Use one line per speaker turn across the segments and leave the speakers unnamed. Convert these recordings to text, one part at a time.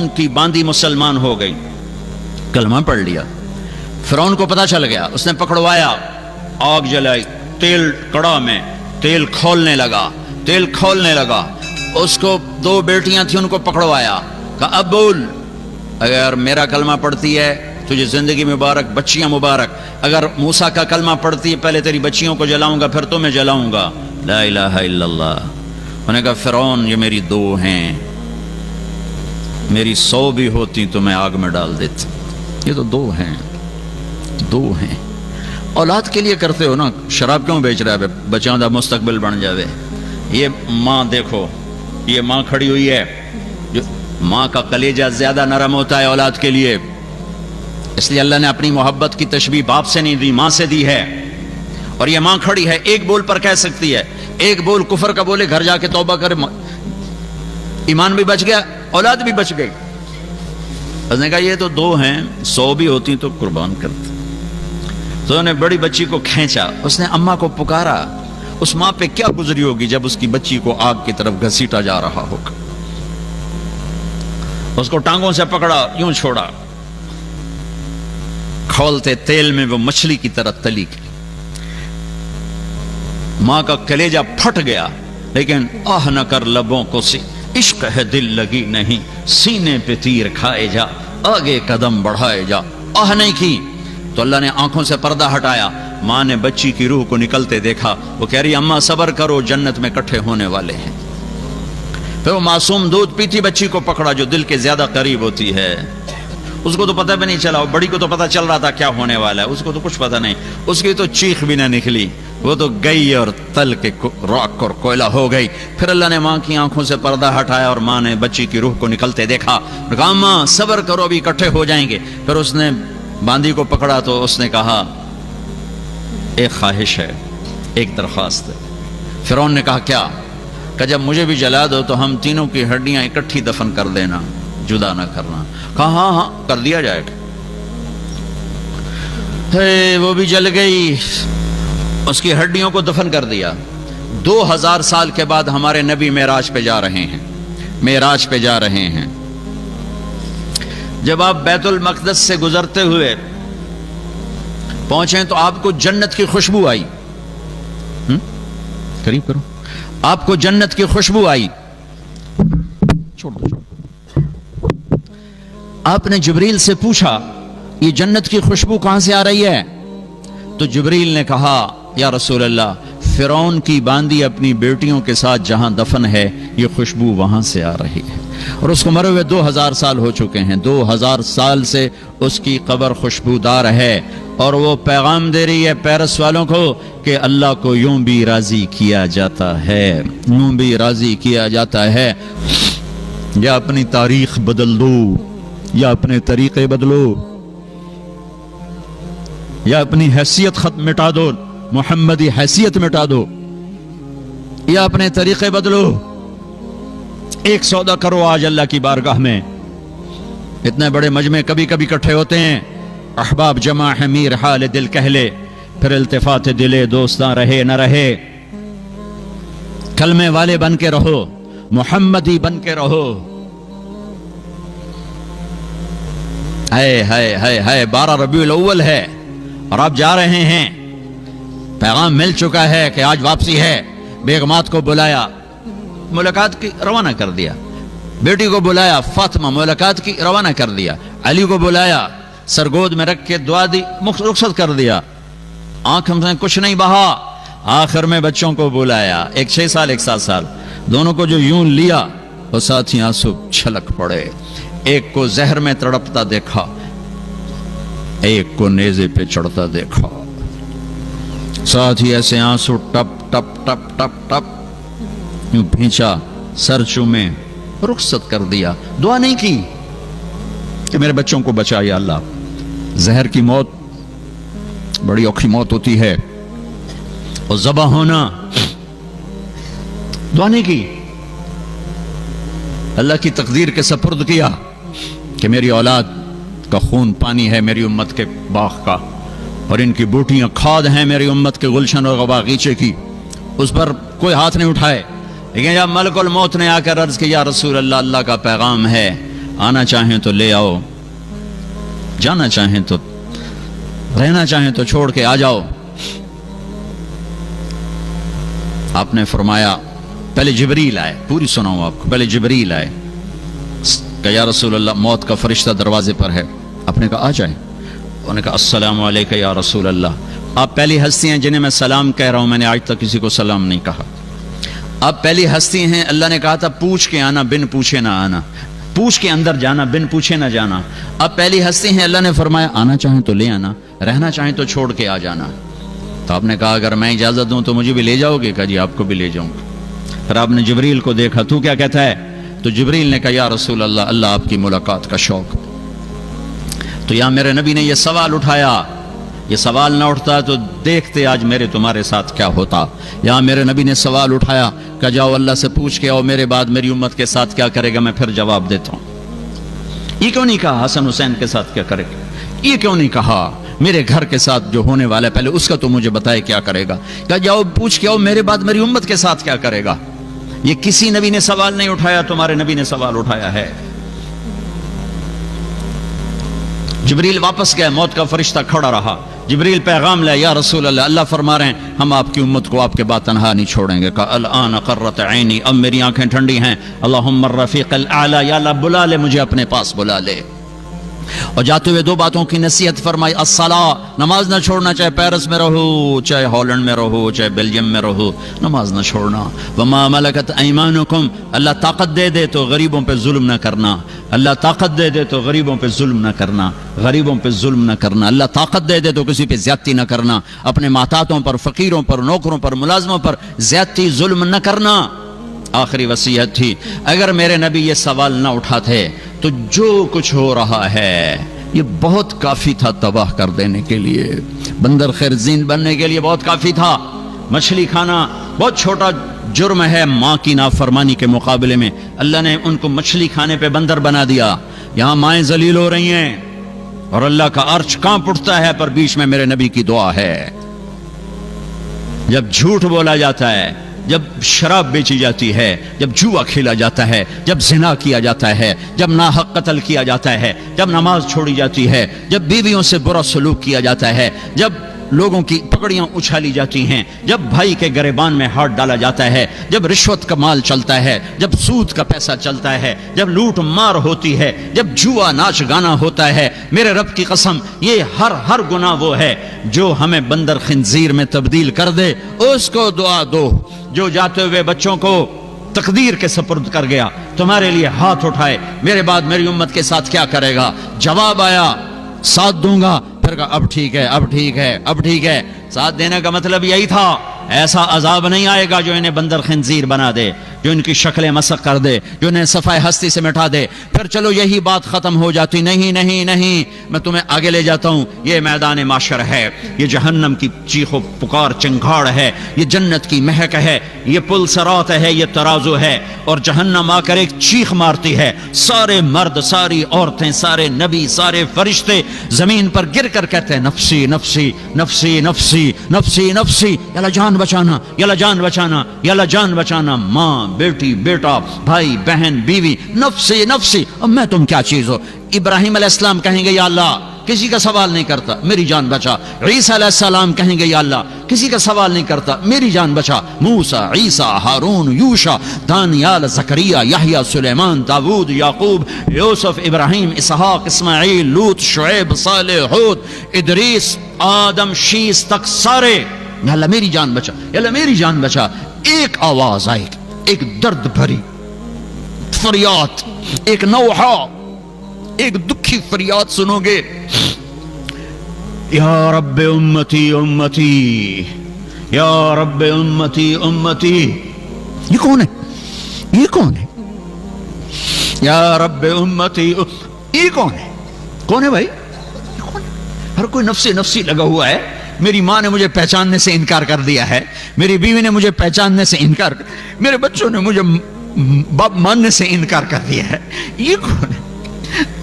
فرعون کی باندی مسلمان ہو گئی، کلمہ پڑھ لیا۔ فرعون کو پتہ چل گیا، اس نے پکڑوایا، آگ جلائی، تیل کڑا میں، تیل کھولنے لگا، اس کو 2 بیٹیاں تھیں، ان کو پکڑوایا، کہا اب بول، اگر میرا کلمہ پڑھتی ہے تجھے زندگی مبارک، بچیاں مبارک، اگر موسیٰ کا کلمہ پڑھتی ہے پہلے تیری بچیوں کو جلاؤں گا پھر تمہیں جلاؤں گا۔ لا الہ الا اللہ۔ انہوں نے کہا فرعون یہ میری 2 ہیں، میری 100 بھی ہوتی تو میں آگ میں ڈال دیتی، یہ تو 2 ہیں۔ اولاد کے لیے کرتے ہو نا، شراب کیوں بیچ رہا ہے؟ بچوں دا مستقبل بن جاوے۔ یہ ماں دیکھو، یہ ماں کھڑی ہوئی ہے، جو ماں کا کلیجہ زیادہ نرم ہوتا ہے اولاد کے لیے، اس لیے اللہ نے اپنی محبت کی تشبیہ باپ سے نہیں دی، ماں سے دی ہے۔ اور یہ ماں کھڑی ہے، ایک بول پر کہہ سکتی ہے، ایک بول کفر کا بولے، گھر جا کے توبہ کرے، ایمان بھی بچ گیا، اولاد بھی بچ گئی۔ اس نے کہا یہ تو 2 ہیں، 100 بھی ہوتی تو قربان کرتے۔ تو انہوں نے بڑی بچی کو کھینچا، اس نے اماں کو پکارا، اس ماں پہ کیا گزری ہوگی جب اس کی بچی کو آگ کی طرف گھسیٹا جا رہا ہوگا۔ اس کو ٹانگوں سے پکڑا، یوں چھوڑا، کھولتے تیل میں وہ مچھلی کی طرح تلی گئی۔ ماں کا کلیجہ پھٹ گیا، لیکن آہ نہ کر لبوں کو سی، عشق ہے دل لگی نہیں، سینے پہ تیر کھائے جا، آگے قدم بڑھائے جا۔ آہ نہیں کی تو اللہ نے آنکھوں سے پردہ ہٹایا، ماں نے بچی کی روح کو نکلتے دیکھا، وہ کہہ رہی اماں صبر کرو، جنت میں اکٹھے ہونے والے ہیں۔ پھر وہ معصوم دودھ پیتی بچی کو پکڑا جو دل کے زیادہ قریب ہوتی ہے، اس کو تو پتہ بھی نہیں چلا، بڑی کو تو پتہ چل رہا تھا کیا ہونے والا ہے، اس کو تو کچھ پتہ نہیں، اس کی تو چیخ بھی نہ نکلی، وہ تو گئی اور تل کے راک اور کوئلہ ہو گئی۔ پھر اللہ نے ماں کی آنکھوں سے پردہ ہٹایا اور ماں نے بچی کی روح کو نکلتے دیکھا، کہا ماں صبر کرو، ابھی اکٹھے ہو جائیں گے۔ پھر اس نے باندی کو پکڑا تو اس نے کہا ایک خواہش ہے، ایک درخواست ہے۔ فرعون نے کہا کیا؟ کہ جب مجھے بھی جلا دو تو ہم تینوں کی ہڈیاں اکٹھی دفن کر دینا، جدا نہ کرنا۔ کہا ہاں ہاں کر دیا جائے گا۔ وہ بھی جل گئی، اس کی ہڈیوں کو دفن کر دیا۔ 2000 سال کے بعد ہمارے نبی معراج پہ جا رہے ہیں۔ جب آپ بیت المقدس سے گزرتے ہوئے پہنچے تو آپ کو جنت کی خوشبو آئی، قریب کرو، آپ کو جنت کی خوشبو آئی۔ چھوڑ دو۔ آپ نے جبریل سے پوچھا یہ جنت کی خوشبو کہاں سے آ رہی ہے؟ تو جبریل نے کہا یا رسول اللہ، فرعون کی باندی اپنی بیٹیوں کے ساتھ جہاں دفن ہے یہ خوشبو وہاں سے آ رہی ہے، اور اس کو مرے ہوئے 2000 سال ہو چکے ہیں، 2000 سال سے اس کی قبر خوشبودار ہے، اور وہ پیغام دے رہی ہے پیرس والوں کو کہ اللہ کو یوں بھی راضی کیا جاتا ہے، یوں بھی راضی کیا جاتا ہے۔ یا اپنی تاریخ بدل دو، یا اپنے طریقے بدلو، یا اپنی حیثیت ختم مٹا دو، محمدی حیثیت مٹا دو، یا اپنے طریقے بدلو۔ ایک سودا کرو آج اللہ کی بارگاہ میں۔ اتنے بڑے مجمع کبھی کبھی اکٹھے ہوتے ہیں، احباب جمع ہے میر حال دل کہہ لے، پھر التفات دلے دوستاں رہے نہ رہے۔ کلمے والے بن کے رہو، محمدی بن کے رہو۔ ہے 12 ربیع الاول ہے اور آپ جا رہے ہیں، پیغام مل چکا ہے کہ آج واپسی ہے۔ بیگمات کو بلایا، ملاقات کی روانہ کر دیا، بیٹی کو بلایا فاطمہ، ملاقات کی روانہ کر دیا، علی کو بلایا، سرگود میں رکھ کے دعا دی، رخصت کر دیا، آنکھ میں کچھ نہیں بہا۔ آخر میں بچوں کو بلایا، ایک 6 سال ایک 7 سال، دونوں کو جو یوں لیا وہ ساتھ ہی آنسو چھلک پڑے۔ ایک کو زہر میں تڑپتا دیکھا، ایک کو نیزے پہ چڑھتا دیکھا، ساتھ ہی ایسے آنسو ٹپ ٹپ ٹپ ٹپ ٹپ یوں بھینچا، سر چومے، رخصت کر دیا۔ دعا نہیں کی کہ میرے بچوں کو بچا یا اللہ۔ زہر کی موت بڑی اوکھی موت ہوتی ہے، اور ذبح ہونا، دعا نہیں کی، اللہ کی تقدیر کے سپرد کیا کہ میری اولاد کا خون پانی ہے میری امت کے باغ کا، اور ان کی بوٹیاں کھاد ہیں میری امت کے گلشن اور باغیچے کی۔ اس پر کوئی ہاتھ نہیں اٹھائے، لیکن جب ملک الموت نے آ کر عرض کیا یا رسول اللہ، اللہ کا پیغام ہے، آنا چاہیں تو لے آؤ، جانا چاہیں تو رہنا چاہیں تو چھوڑ کے آ جاؤ۔ آپ نے فرمایا، پہلے جبریل آئے، پوری سناؤں آپ کو، پہلے جبریل آئے کہ یا رسول اللہ موت کا فرشتہ دروازے پر ہے۔ آپ نے کہا آ جائیں۔ انہوں نے کہا السلام علیکم یا رسول اللہ۔ آپ پہلی ہستی ہیں جنہیں میں سلام کہہ رہا ہوں، میں نے آج تک کسی کو سلام نہیں کہا۔ آپ پہلی ہستی ہیں، اللہ نے کہا تھا پوچھ کے آنا، بن پوچھے نہ آنا، پوچھ کے اندر جانا، بن پوچھے نہ جانا۔ آپ پہلی ہستی ہیں، اللہ نے فرمایا آنا چاہیں تو لے آنا، رہنا چاہیں تو چھوڑ کے آ جانا۔ تو آپ نے کہا اگر میں اجازت دوں تو مجھے بھی لے جاؤ گے؟ کہا جی آپ کو بھی لے جاؤں گا۔ پھر آپ نے جبریل کو دیکھا، تو کیا کہتا ہے؟ تو جبریل نے کہا یا رسول اللہ، اللہ آپ کی ملاقات کا شوق۔ تو یہاں میرے نبی نے یہ سوال اٹھایا، یہ سوال نہ اٹھتا تو دیکھتے آج میرے تمہارے ساتھ کیا ہوتا۔ یہاں میرے نبی نے سوال اٹھایا کہ جاؤ اللہ سے پوچھ کے آؤ میرے بعد میری امت کے ساتھ کیا کرے گا، میں پھر جواب دیتا ہوں۔ یہ کیوں نہیں کہا حسن حسین کے ساتھ کیا کرے گا؟ یہ کیوں نہیں کہا میرے گھر کے ساتھ جو ہونے والا ہے پہلے اس کا تو مجھے بتائے کیا کرے گا؟ کہ جاؤ پوچھ کے آؤ میرے بعد میری امت کے ساتھ کیا کرے گا۔ یہ کسی نبی نے سوال نہیں اٹھایا، تمہارے نبی نے سوال اٹھایا ہے۔ جبریل واپس گئے، موت کا فرشتہ کھڑا رہا۔ جبریل پیغام لے، یا رسول اللہ، اللہ فرما رہے ہیں ہم آپ کی امت کو آپ کے بعد تنہا نہیں چھوڑیں گے۔ کہا الآن قرۃ عینی، اب میری آنکھیں ٹھنڈی ہیں۔ اللہم الرفیق الاعلی، یا اللہ بلا لے مجھے اپنے پاس بلا لے۔ اور جاتے ہوئے دو باتوں کی نصیحت فرمائی، الصلاۃ، نماز نہ چھوڑنا، چاہے پیرس میں رہو، چاہے ہالینڈ میں رہو، چاہے بیلجیم میں رہو، نماز نہ چھوڑنا۔ وما ملکت ایمانکم، اللہ طاقت دے دے تو غریبوں پہ ظلم نہ کرنا، اللہ طاقت دے دے تو غریبوں پہ ظلم نہ کرنا، غریبوں پہ ظلم نہ کرنا، اللہ طاقت دے دے تو کسی پہ زیادتی نہ کرنا، اپنے محتاطوں پر، فقیروں پر، نوکروں پر، ملازموں پر زیادتی ظلم نہ کرنا۔ آخری وصیت تھی، اگر میرے نبی یہ سوال نہ اٹھاتے تو جو کچھ ہو رہا ہے یہ بہت کافی تھا تباہ کر دینے کے لیے، بندر خرزین بننے کے لیے بہت کافی تھا۔ مچھلی کھانا بہت چھوٹا جرم ہے ماں کی نافرمانی کے مقابلے میں، اللہ نے ان کو مچھلی کھانے پہ بندر بنا دیا۔ یہاں مائیں ذلیل ہو رہی ہیں اور اللہ کا عرش کانپ اٹھتا ہے، پر بیچ میں میرے نبی کی دعا ہے۔ جب جھوٹ بولا جاتا ہے، جب شراب بیچی جاتی ہے، جب جوا کھیلا جاتا ہے، جب زنا کیا جاتا ہے، جب ناحق قتل کیا جاتا ہے، جب نماز چھوڑی جاتی ہے، جب بیویوں سے برا سلوک کیا جاتا ہے، جب لوگوں کی پگڑیاں اچھالی جاتی ہیں، جب بھائی کے گریبان میں ہاتھ ڈالا جاتا ہے، جب رشوت کا مال چلتا ہے، جب سود کا پیسہ چلتا ہے، جب لوٹ مار ہوتی ہے، جب جوا ناچ گانا ہوتا ہے، میرے رب کی قسم یہ ہر گناہ وہ ہے جو ہمیں بندر خنزیر میں تبدیل کر دے، اس کو دعا دو۔ جو جاتے ہوئے بچوں کو تقدیر کے سپرد کر گیا، تمہارے لیے ہاتھ اٹھائے، میرے بعد میری امت کے ساتھ کیا کرے گا؟ جواب آیا ساتھ دوں گا، پھر کہا اب ٹھیک ہے، اب ٹھیک ہے، اب ٹھیک ہے۔ ساتھ دینے کا مطلب یہی تھا، ایسا عذاب نہیں آئے گا جو انہیں بندر خنزیر بنا دے، جو ان کی شکلیں مسخ کر دے، جو انہیں صفائے ہستی سے مٹا دے، پھر چلو یہی بات ختم ہو جاتی۔ نہیں نہیں نہیں، میں تمہیں آگے لے جاتا ہوں۔ یہ میدان معاشر ہے، یہ جہنم کی چیخ و پکار چنگھاڑ ہے، یہ جنت کی مہک ہے، یہ پل صراط ہے، یہ ترازو ہے، اور جہنم آ کر ایک چیخ مارتی ہے۔ سارے مرد، ساری عورتیں، سارے نبی، سارے فرشتے زمین پر گر کر کہتے ہیں نفسی نفسی نفسی نفسی نفسی نفسی، یا اللہ جان بچانا، یا اللہ جان بچانا، یا اللہ جان بچانا۔ ماں، بیٹی، بیٹا، بھائی، بہن، بیوی، نفسی نفسی، اب میں تم کیا چیز ہو؟ ابراہیم علیہ السلام کہیں گے یا اللہ کسی کا سوال نہیں کرتا، میری جان بچا۔ عیسیٰ علیہ السلام کہیں گے یا اللہ کسی کا سوال نہیں کرتا، میری جان بچا۔ موسیٰ، عیسیٰ، ہارون، یوشع، دانیال، زکریا، یحییٰ، سلیمان، داود، یعقوب، یوسف، ابراہیم، اسحاق، اسماعیل، لوط، شعیب، صالح، ہود، ادریس، آدم، شیس تک سارے، یا اللہ میری جان بچا، یا اللہ میری جان بچا۔ ایک آواز آئے، ایک درد بھری فریاد، ایک نوحہ، ایک دکھی فریاد سنو گے، یا رب امتی امتی، یا رب امتی امتی۔ یہ کون ہے؟ یہ کون ہے؟ یا رب امتی، یہ کون ہے؟ کون ہے بھائی؟ یہ کون ہے؟ ہر کوئی نفسی نفسی لگا ہوا ہے۔ میری ماں نے مجھے پہچاننے سے انکار کر دیا ہے، میری بیوی نے مجھے پہچاننے سے انکار کر، میرے بچوں نے مجھے باپ ماننے سے انکار کر دیا ہے۔ یہ کون ہے؟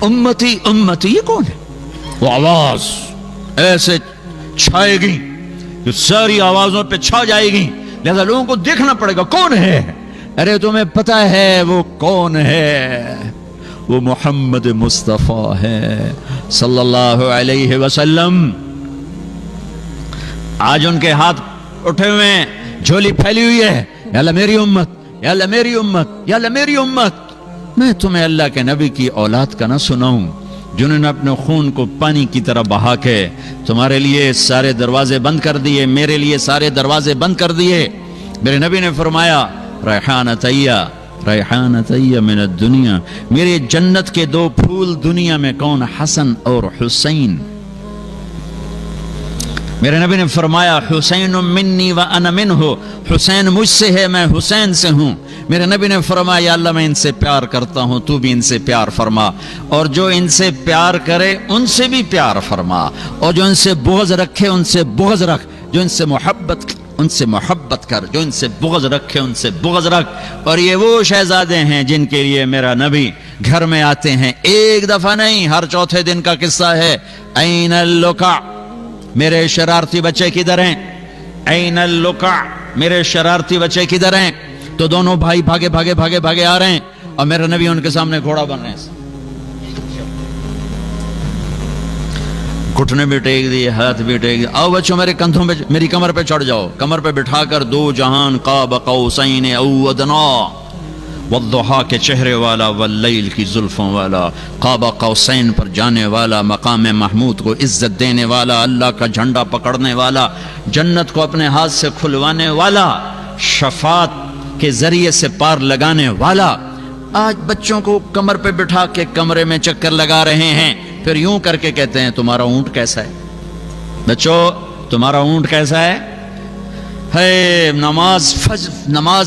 امتی امتی، یہ کون ہے؟ وہ آواز ایسے چھائے گی جو ساری آوازوں پہ چھا جائے گی، لہذا لوگوں کو دیکھنا پڑے گا کون ہے۔ ارے تمہیں پتا ہے وہ کون ہے؟ وہ محمد مصطفیٰ ہے صلی اللہ علیہ وسلم۔ آج ان کے ہاتھ اٹھے ہوئے ہیں، جھولی پھیلی ہوئی ہے، یا اللہ میری امت، یا اللہ میری امت، یا اللہ میری امت۔ میں تمہیں اللہ کے نبی کی اولاد کا نہ سناؤں جنہوں نے اپنے خون کو پانی کی طرح بہا کے تمہارے لیے سارے دروازے بند کر دیے، میرے لیے سارے دروازے بند کر دیے۔ میرے نبی نے فرمایا ریحانتیہ من الدنیا، میرے جنت کے دو پھول دنیا میں کون؟ حسن اور حسین۔ میرے نبی نے فرمایا حسین منی و انا منہ، حسین مجھ سے ہے، میں حسین سے ہوں۔ میرے نبی نے فرمایا یا اللہ میں ان سے پیار کرتا ہوں، تو بھی ان سے پیار فرما، اور جو ان سے پیار کرے ان سے بھی پیار فرما، اور جو ان سے بغض رکھے ان سے بغض رکھ، جو ان سے محبت کر، جو ان سے بغض رکھے ان سے بغض رکھ۔ اور یہ وہ شہزادے ہیں جن کے لیے میرا نبی گھر میں آتے ہیں، ایک دفعہ نہیں، ہر چوتھے دن کا قصہ ہے۔ این اللقع، میرے شرارتی بچے کدھر ہیں؟ این اللقع، میرے شرارتی بچے کدھر ہیں؟ تو دونوں بھائی بھاگے بھاگے بھاگے بھاگے آ رہے ہیں، اور میرے نبی ان کے سامنے گھوڑا بن رہے ہیں، گھٹنے بھی ٹیک دیے، ہاتھ بھی ٹیک دیے، آؤ بچوں میرے کندھوں پہ، میری کمر پہ چڑھ جاؤ، کمر پہ بٹھا کر دو جہان قاب قوسین او ادنا، والضحا کے چہرے والا، واللیل کی زلفوں والا، قاب قوسین پر جانے والا، مقام محمود کو عزت دینے والا، اللہ کا جھنڈا پکڑنے والا، جنت کو اپنے ہاتھ سے کھلوانے والا، شفاعت کے ذریعے سے پار لگانے والا، آج بچوں کو کمر پہ بٹھا کے کمرے میں چکر لگا رہے ہیں، پھر یوں کر کے کہتے ہیں تمہارا اونٹ کیسا ہے؟ بچوں تمہارا اونٹ کیسا ہے؟ نماز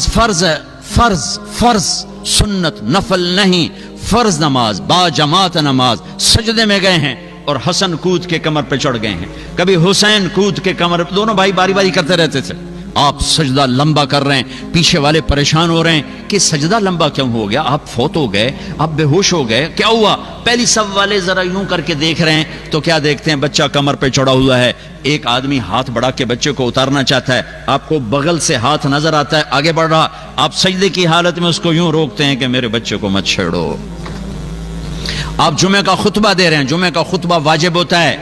فرض ہے، فرض سنت نفل نہیں، فرض نماز، با جماعت نماز، سجدے میں گئے ہیں اور حسن کود کے کمر پہ چڑھ گئے ہیں، کبھی حسین کود کے کمر پہ، دونوں بھائی باری باری کرتے رہتے تھے۔ آپ سجدہ لمبا کر رہے ہیں، پیچھے والے پریشان ہو رہے ہیں کہ سجدہ لمبا کیوں ہو گیا؟ آپ فوت ہو گئے، آپ بے ہوش ہو گئے، کیا ہوا؟ پہلی صف والے ذرا یوں کر کے دیکھ رہے ہیں تو کیا دیکھتے ہیں؟ بچہ کمر پہ چڑھا ہوا ہے، ایک آدمی ہاتھ بڑھا کے بچے کو اتارنا چاہتا ہے، آپ کو بغل سے ہاتھ نظر آتا ہے آگے بڑھ رہا، آپ سجدے کی حالت میں اس کو یوں روکتے ہیں کہ میرے بچے کو مت چھیڑو۔ آپ جمعہ کا خطبہ دے رہے ہیں، جمعہ کا خطبہ واجب ہوتا ہے،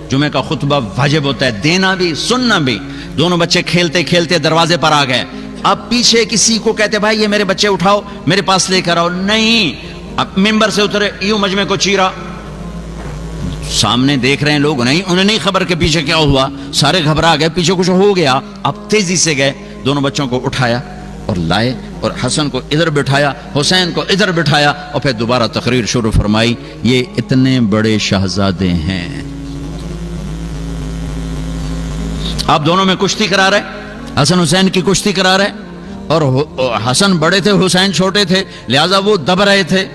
جمعہ کا خطبہ واجب ہوتا ہے، دینا بھی سننا بھی۔ دونوں بچے کھیلتے کھیلتے دروازے پر آ گئے، اب پیچھے کسی کو کہتے بھائی یہ میرے بچے اٹھاؤ، میرے پاس لے کر آؤ، نہیں، اب ممبر سے اترے، یوں مجمع کو چیرا، سامنے دیکھ رہے ہیں لوگ، نہیں، انہیں نہیں خبر کہ پیچھے کیا ہوا، سارے گھبرا گئے، پیچھے کچھ ہو گیا، اب تیزی سے گئے، دونوں بچوں کو اٹھایا اور لائے، اور حسن کو ادھر بٹھایا، حسین کو ادھر بٹھایا، اور پھر دوبارہ تقریر شروع فرمائی، یہ اتنے بڑے شہزادے ہیں، آپ دونوں میں کشتی کرا رہے، حسن حسین کی کشتی کرا رہے، اور حسن بڑے تھے، حسین چھوٹے تھے، لہٰذا وہ دب رہے تھے،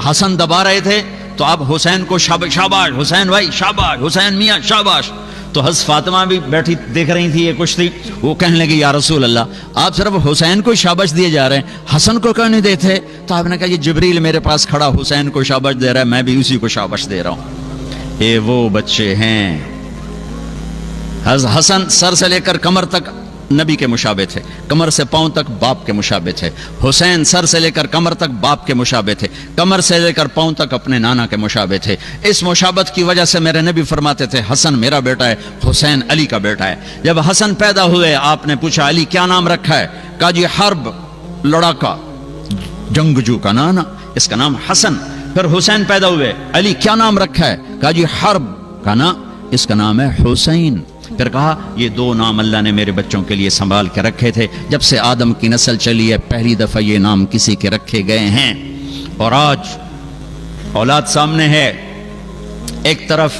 حسن دبا رہے تھے، تو آپ حسین کو شاباش حسین بھائی، شاباش حسین میاں شاباش۔ تو حضرت فاطمہ بھی بیٹھی دیکھ رہی تھی یہ کشتی، وہ کہنے لگی یا رسول اللہ آپ صرف حسین کو شاباش دیے جا رہے ہیں، حسن کو کیوں نہیں دیتے؟ تو آپ نے کہا یہ جبریل میرے پاس کھڑا حسین کو شاباش دے رہا ہے، میں بھی اسی کو شاباش دے رہا ہوں۔ یہ وہ بچے ہیں، حسن سر سے لے کر کمر تک نبی کے مشابہ تھے، کمر سے پاؤں تک باپ کے مشابہ تھے، حسین سر سے لے کر کمر تک باپ کے مشابہ تھے، کمر سے لے کر پاؤں تک اپنے نانا کے مشابہ تھے۔ اس مشابہت کی وجہ سے میرے نبی فرماتے تھے حسن میرا بیٹا ہے، حسین علی کا بیٹا ہے۔ جب حسن پیدا ہوئے آپ نے پوچھا علی کیا نام رکھا ہے؟ کہا جی حرب، لڑاکا، جنگجو کا نانا، اس کا نام حسن۔ پھر حسین پیدا ہوئے، علی کیا نام رکھا ہے؟ کہا جی حرب کا نام، اس کا نام ہے حسین۔ پھر کہا یہ دو نام اللہ نے میرے بچوں کے لیے سنبھال کے رکھے تھے، جب سے آدم کی نسل چلی ہے پہلی دفعہ یہ نام کسی کے رکھے گئے ہیں۔ اور آج اولاد سامنے ہے، ایک طرف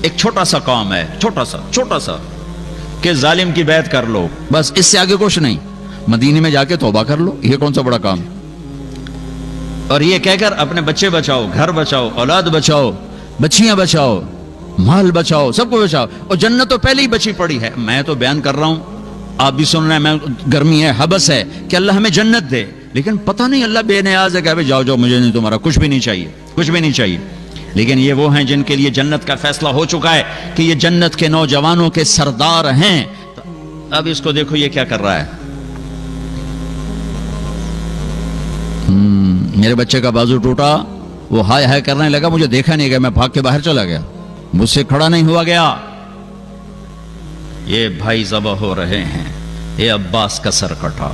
ایک چھوٹا سا کام ہے، چھوٹا سا کہ ظالم کی بیعت کر لو، بس اس سے آگے کچھ نہیں، مدینے میں جا کے توبہ کر لو، یہ کون سا بڑا کام؟ اور یہ کہہ کر اپنے بچے بچاؤ، گھر بچاؤ، اولاد بچاؤ، بچیاں بچاؤ، مال بچاؤ، سب کو بچاؤ، اور جنت تو پہلے ہی بچی پڑی ہے۔ میں تو بیان کر رہا ہوں، آپ بھی سن رہے ہیں، میں گرمی ہے، حبس ہے کہ اللہ ہمیں جنت دے، لیکن پتہ نہیں اللہ بے نیاز ہے کہ جاؤ مجھے نہیں، تمہارا کچھ بھی نہیں چاہیے، کچھ بھی نہیں چاہیے۔ لیکن یہ وہ ہیں جن کے لیے جنت کا فیصلہ ہو چکا ہے کہ یہ جنت کے نوجوانوں کے سردار ہیں۔ اب اس کو دیکھو یہ کیا کر رہا ہے، میرے بچے کا بازو ٹوٹا، وہ ہائے ہائے کرنے لگا، مجھے دیکھا نہیں گیا، میں بھاگ کے باہر چلا گیا، مجھ سے کھڑا نہیں ہوا گیا۔ یہ بھائی ذبح ہو رہے ہیں، یہ عباس کا سر کٹا،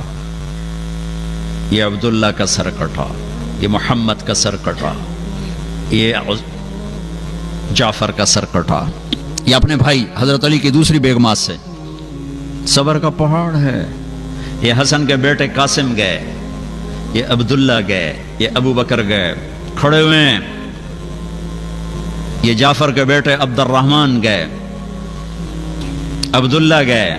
یہ عبداللہ کا سر کٹا، یہ محمد کا سر کٹا، یہ جعفر کا سر کٹا، یہ اپنے بھائی حضرت علی کی دوسری بیگمات سے۔ صبر کا پہاڑ ہے۔ یہ حسن کے بیٹے قاسم گئے، یہ عبداللہ گئے، یہ ابو بکر گئے کھڑے ہوئے ہیں، یہ جعفر کے بیٹے عبد الرحمن گئے، عبداللہ گئے،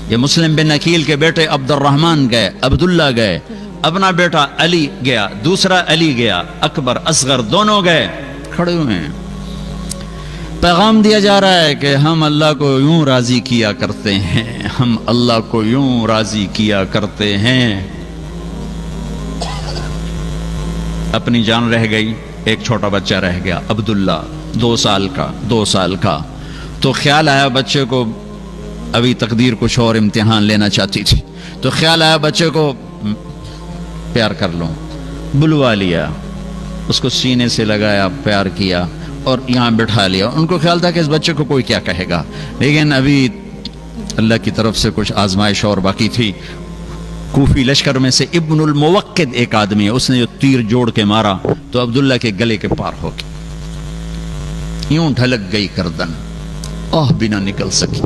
یہ مسلم بن عقیل کے بیٹے عبد الرحمن گئے، عبداللہ گئے، اپنا بیٹا علی گیا، دوسرا علی گیا، اکبر اصغر دونوں گئے، کھڑے ہوئے ہیں۔ پیغام دیا جا رہا ہے کہ ہم اللہ کو یوں راضی کیا کرتے ہیں، ہم اللہ کو یوں راضی کیا کرتے ہیں۔ اپنی جان رہ گئی، ایک چھوٹا بچہ رہ گیا عبداللہ، 2 سال کا، تو خیال آیا بچے کو، ابھی تقدیر کچھ اور امتحان لینا چاہتی تھی، تو خیال آیا بچے کو پیار کر لوں، بلوا لیا، اس کو سینے سے لگایا، پیار کیا اور یہاں بٹھا لیا۔ ان کو خیال تھا کہ اس بچے کو کوئی کیا کہے گا، لیکن ابھی اللہ کی طرف سے کچھ آزمائش اور باقی تھی۔ کوفی لشکر میں سے ابن الموقد ایک آدمی ہے، اس نے جو تیر جوڑ کے مارا تو عبداللہ کے گلے کے پار ہو گئی، یوں ڈھلک گئی گردن، آہ بھی نہ نکل سکی،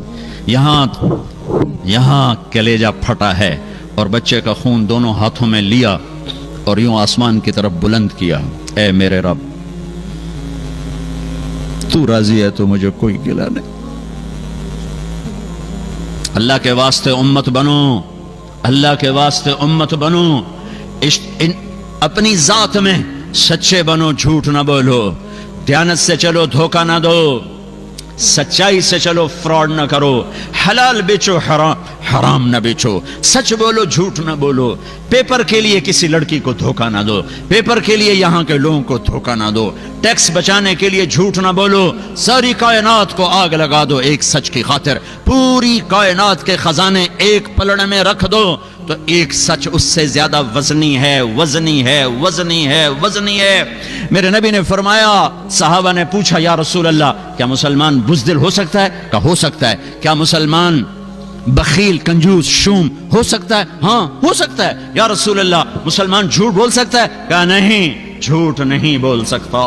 یہاں کلیجہ پھٹا ہے، اور بچے کا خون دونوں ہاتھوں میں لیا اور یوں آسمان کی طرف بلند کیا، اے میرے رب تو راضی ہے تو مجھے کوئی گلہ نہیں، اللہ کے واسطے امت بنو، اللہ کے واسطے امت بنو، اپنی ذات میں سچے بنو، جھوٹ نہ بولو، دیانت سے چلو، دھوکہ نہ دو، سچائی سے چلو، فراڈ نہ کرو، حلال بیچو، حرام نہ بیچو، سچ بولو، جھوٹ نہ بولو، پیپر کے لیے کسی لڑکی کو دھوکہ نہ دو، پیپر کے لیے یہاں کے لوگوں کو دھوکہ نہ دو، ٹیکس بچانے کے لیے جھوٹ نہ بولو، ساری کائنات کو آگ لگا دو ایک سچ کی خاطر، پوری کائنات کے خزانے ایک پلڑ میں رکھ دو تو ایک سچ اس سے زیادہ وزنی ہے، وزنی ہے، وزنی ہے، وزنی ہے۔ میرے نبی نے فرمایا، صحابہ نے پوچھا یا رسول اللہ کیا مسلمان بزدل ہو سکتا ہے؟ کہا ہو سکتا ہے۔ کیا مسلمان بخیل، کنجوس، شوم ہو سکتا ہے؟ ہاں ہو سکتا ہے۔ یا رسول اللہ مسلمان جھوٹ بول سکتا ہے؟ کہا نہیں، جھوٹ نہیں بول سکتا۔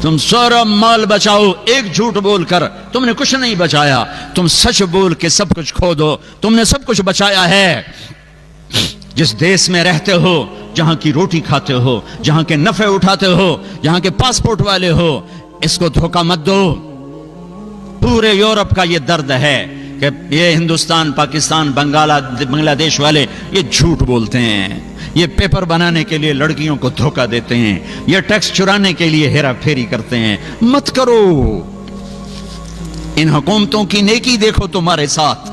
تم سارا مال بچاؤ، ایک جھوٹ بول کر تم نے کچھ نہیں بچایا، تم سچ بول کے سب کچھ کھو دو، تم نے سب کچھ بچایا ہے۔ جس دیش میں رہتے ہو، جہاں کی روٹی کھاتے ہو، جہاں کے نفع اٹھاتے ہو، جہاں کے پاسپورٹ والے ہو، اس کو دھوکہ مت دو۔ پورے یورپ کا یہ درد ہے کہ یہ ہندوستان، پاکستان، بنگلہ دیش والے یہ جھوٹ بولتے ہیں، یہ پیپر بنانے کے لیے لڑکیوں کو دھوکہ دیتے ہیں، یہ ٹیکس چرانے کے لیے ہیرا پھیری کرتے ہیں۔ مت کرو، ان حکومتوں کی نیکی دیکھو تمہارے ساتھ۔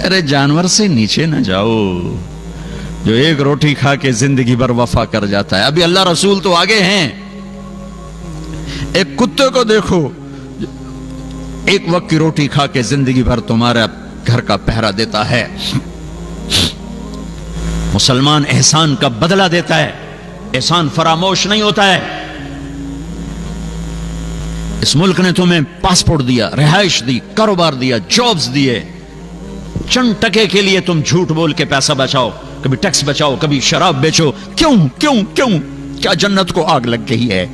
ارے جانور سے نیچے نہ جاؤ جو ایک روٹی کھا کے زندگی بھر وفا کر جاتا ہے۔ ابھی اللہ رسول تو آگے ہیں، ایک کتے کو دیکھو ایک وقت کی روٹی کھا کے زندگی بھر تمہارا گھر کا پہرا دیتا ہے۔ مسلمان احسان کا بدلہ دیتا ہے، احسان فراموش نہیں ہوتا ہے۔ اس ملک نے تمہیں پاسپورٹ دیا، رہائش دی، کاروبار دیا، جابز دیے، چند ٹکے کے لیے تم جھوٹ بول کے پیسہ بچاؤ، کبھی ٹیکس بچاؤ، کبھی شراب بیچو۔ کیوں کیوں کیوں؟ کیا جنت کو آگ لگ گئی ہے؟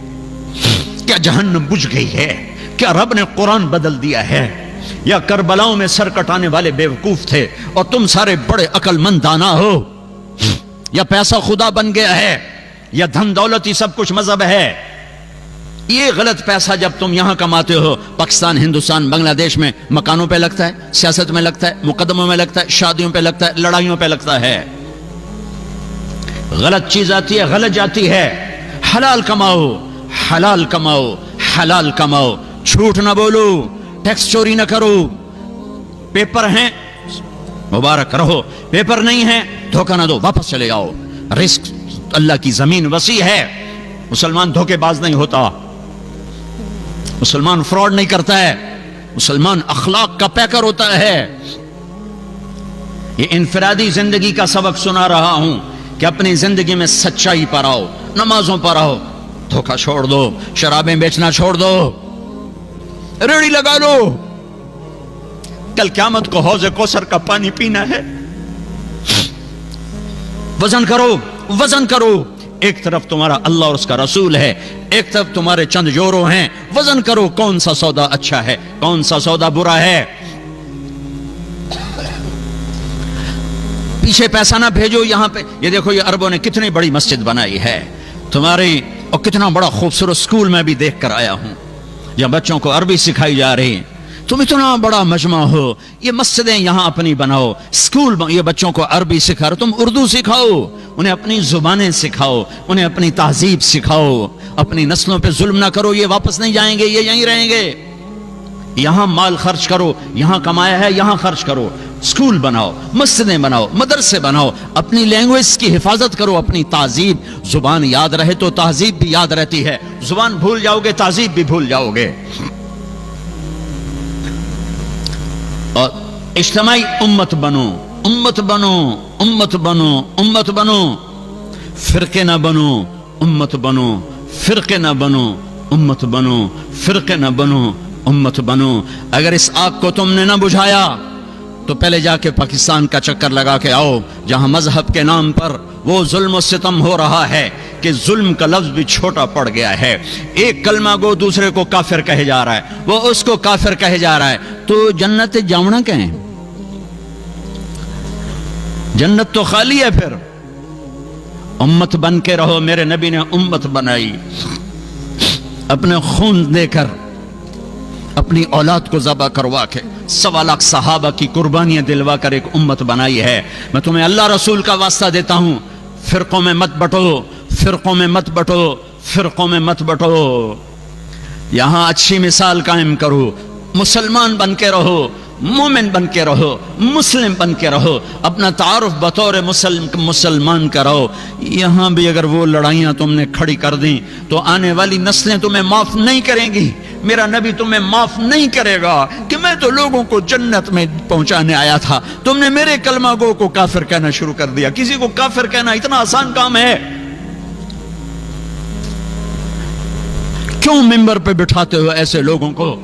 کیا جہنم بجھ گئی ہے؟ کیا رب نے قرآن بدل دیا ہے؟ یا کربلاؤں میں سر کٹانے والے بیوقوف تھے اور تم سارے بڑے عقل مند دانا ہو؟ یا پیسہ خدا بن گیا ہے؟ یا دھن دولت ہی سب کچھ مذہب ہے؟ یہ غلط پیسہ جب تم یہاں کماتے ہو، پاکستان، ہندوستان، بنگلہ دیش میں مکانوں پہ لگتا ہے، سیاست میں لگتا ہے، مقدموں میں لگتا ہے، شادیوں پہ لگتا ہے، لڑائیوں پہ لگتا ہے۔ غلط چیز آتی ہے، غلط جاتی ہے۔ حلال کماؤ، حلال کماؤ، حلال کماؤ، جھوٹ نہ بولو، ٹیکس چوری نہ کرو۔ پیپر ہیں مبارک رہو، پیپر نہیں ہے دھوکہ نہ دو، واپس چلے جاؤ۔ رزق اللہ کی زمین وسیع ہے، مسلمان دھوکے باز نہیں ہوتا، مسلمان فراڈ نہیں کرتا ہے، مسلمان اخلاق کا پیکر ہوتا ہے۔ یہ انفرادی زندگی کا سبق سنا رہا ہوں کہ اپنی زندگی میں سچائی پر آؤ, نمازوں پر آؤ, دھوکہ چھوڑ دو, شرابیں بیچنا چھوڑ دو, ریڑھی لگا لو. کل قیامت کو حوض کوثر کا پانی پینا ہے. وزن کرو, وزن کرو. ایک طرف تمہارا اللہ اور اس کا رسول ہے, ایک طرف تمہارے چند جورو ہیں. وزن کرو کون سا سودا اچھا ہے, کون سا سودا برا ہے. پیچھے پیسہ نہ بھیجو. یہاں پہ یہ دیکھو, یہ عربوں نے کتنی بڑی مسجد بنائی ہے تمہاری, اور کتنا بڑا خوبصورت سکول میں بھی دیکھ کر آیا ہوں جہاں بچوں کو عربی سکھائی جا رہی. تم اتنا بڑا مجمع ہو, یہ مسجدیں یہاں اپنی بناؤ, سکول یہ بچوں کو عربی سکھا رہے, تم اردو سکھاؤ, انہیں اپنی زبانیں سکھاؤ, انہیں اپنی تہذیب سکھاؤ. اپنی نسلوں پہ ظلم نہ کرو, یہ واپس نہیں جائیں گے, یہ یہیں رہیں گے. یہاں مال خرچ کرو, یہاں کمایا ہے یہاں خرچ کرو. سکول بناؤ, مسجدیں بناؤ, مدرسے بناؤ, اپنی لینگویج کی حفاظت کرو, اپنی تہذیب. زبان یاد رہے تو تہذیب بھی یاد رہتی ہے, زبان بھول جاؤ گے تہذیب بھی بھول جاؤ گے. اور اجتماعی امت بنو, امت بنو, امت بنو, امت بنو. فرقے نہ بنو, امت بنو. فرقے نہ بنو, امت بنو. فرقے نہ بنو, امت بنو. اگر اس آگ کو تم نے نہ بجھایا تو پہلے جا کے پاکستان کا چکر لگا کے آؤ, جہاں مذہب کے نام پر وہ ظلم و ستم ہو رہا ہے کہ ظلم کا لفظ بھی چھوٹا پڑ گیا ہے. ایک کلمہ گو دوسرے کو کافر کہے جا رہا ہے, وہ اس کو کافر کہے جا رہا ہے. تو جنت جاؤنا کہیں, جنت تو خالی ہے. پھر امت بن کے رہو. میرے نبی نے امت بنائی, اپنے خون دے کر, اپنی اولاد کو ذبح کروا کے, 1.25 لاکھ صحابہ کی قربانیاں دلوا کر ایک امت بنائی ہے. میں تمہیں اللہ رسول کا واسطہ دیتا ہوں, فرقوں میں مت بٹو, فرقوں میں مت بٹو, فرقوں میں مت بٹو. یہاں اچھی مثال قائم کرو, مسلمان بن کے رہو, مومن بن کے رہو, مسلم بن کے رہو, اپنا تعارف بطور مسلمان کرو. یہاں بھی اگر وہ لڑائیاں تم نے کھڑی کر دیں تو آنے والی نسلیں تمہیں معاف نہیں کریں گی. میرا نبی تمہیں معاف نہیں کرے گا کہ میں تو لوگوں کو جنت میں پہنچانے آیا تھا, تم نے میرے کلمہ گو کو کافر کہنا شروع کر دیا. کسی کو کافر کہنا اتنا آسان کام ہے؟ کیوں منبر پہ بٹھاتے ہو ایسے لوگوں کو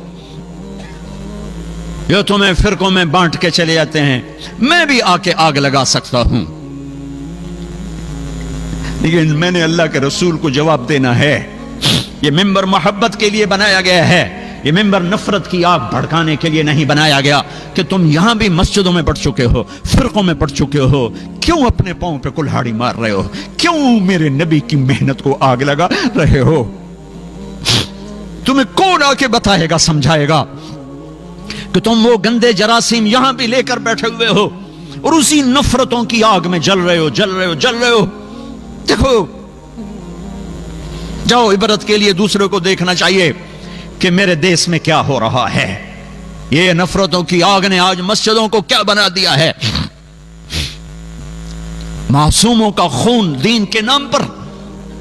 جو تمہیں فرقوں میں بانٹ کے چلے جاتے ہیں؟ میں بھی آ کے آگ لگا سکتا ہوں, لیکن میں نے اللہ کے رسول کو جواب دینا ہے. یہ منبر محبت کے لیے بنایا گیا ہے, یہ منبر نفرت کی آگ بھڑکانے کے لیے نہیں بنایا گیا کہ تم یہاں بھی مسجدوں میں پڑھ چکے ہو, فرقوں میں پڑھ چکے ہو, کیوں اپنے پاؤں پہ کلہاڑی مار رہے ہو, کیوں میرے نبی کی محنت کو آگ لگا رہے ہو؟ تمہیں کون آ کے بتائے گا, سمجھائے گا کہ تم وہ گندے جراثیم یہاں بھی لے کر بیٹھے ہوئے ہو اور اسی نفرتوں کی آگ میں جل رہے ہو, جل رہے ہو, جل رہے ہو. دیکھو, جاؤ, عبرت کے لیے دوسرے کو دیکھنا چاہیے کہ میرے دیس میں کیا ہو رہا ہے. یہ نفرتوں کی آگ نے آج مسجدوں کو کیا بنا دیا ہے. معصوموں کا خون دین کے نام پر,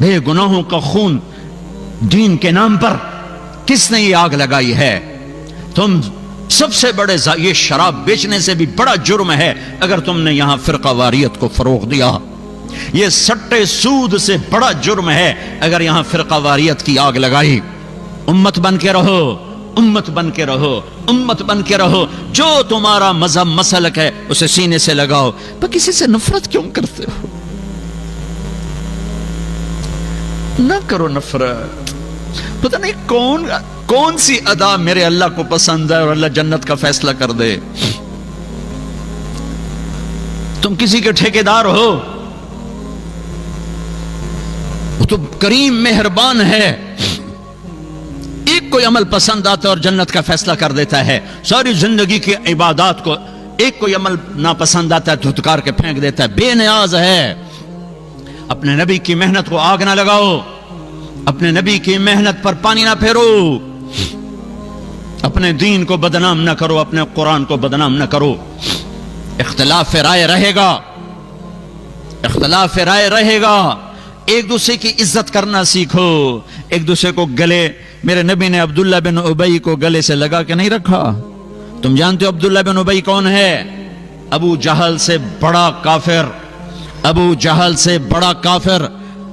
بے گناہوں کا خون دین کے نام پر کس نے یہ آگ لگائی ہے؟ تم سب سے بڑے یہ شراب بیچنے سے بھی بڑا جرم ہے اگر تم نے یہاں فرقہ واریت کو فروغ دیا. یہ سٹے سود سے بڑا جرم ہے اگر یہاں فرقہ واریت کی آگ لگائی. امت بن کے رہو, امت بن کے رہو, امت بن کے رہو. جو تمہارا مذہب مسلک ہے اسے سینے سے لگاؤ. پر کسی سے نفرت کیوں کرتے ہو؟ نہ کرو نفرت. پتہ نہیں کون سی ادا میرے اللہ کو پسند ہے اور اللہ جنت کا فیصلہ کر دے. تم کسی کے ٹھیکیدار ہو, وہ تو کریم مہربان ہے. ایک کوئی عمل پسند آتا ہے اور جنت کا فیصلہ کر دیتا ہے. ساری زندگی کی عبادات کو ایک کوئی عمل ناپسند آتا ہے دھتکار کے پھینک دیتا ہے. بے نیاز ہے. اپنے نبی کی محنت کو آگ نہ لگاؤ, اپنے نبی کی محنت پر پانی نہ پھیرو, اپنے دین کو بدنام نہ کرو, اپنے قرآن کو بدنام نہ کرو. اختلاف رائے رہے گا, اختلاف رائے رہے گا. ایک دوسرے کی عزت کرنا سیکھو, ایک دوسرے کو گلے. میرے نبی نے عبداللہ بن ابی کو گلے سے لگا کے نہیں رکھا. تم جانتے ہو عبداللہ بن ابی کون ہے؟ ابو جہل سے بڑا کافر, ابو جہل سے بڑا کافر،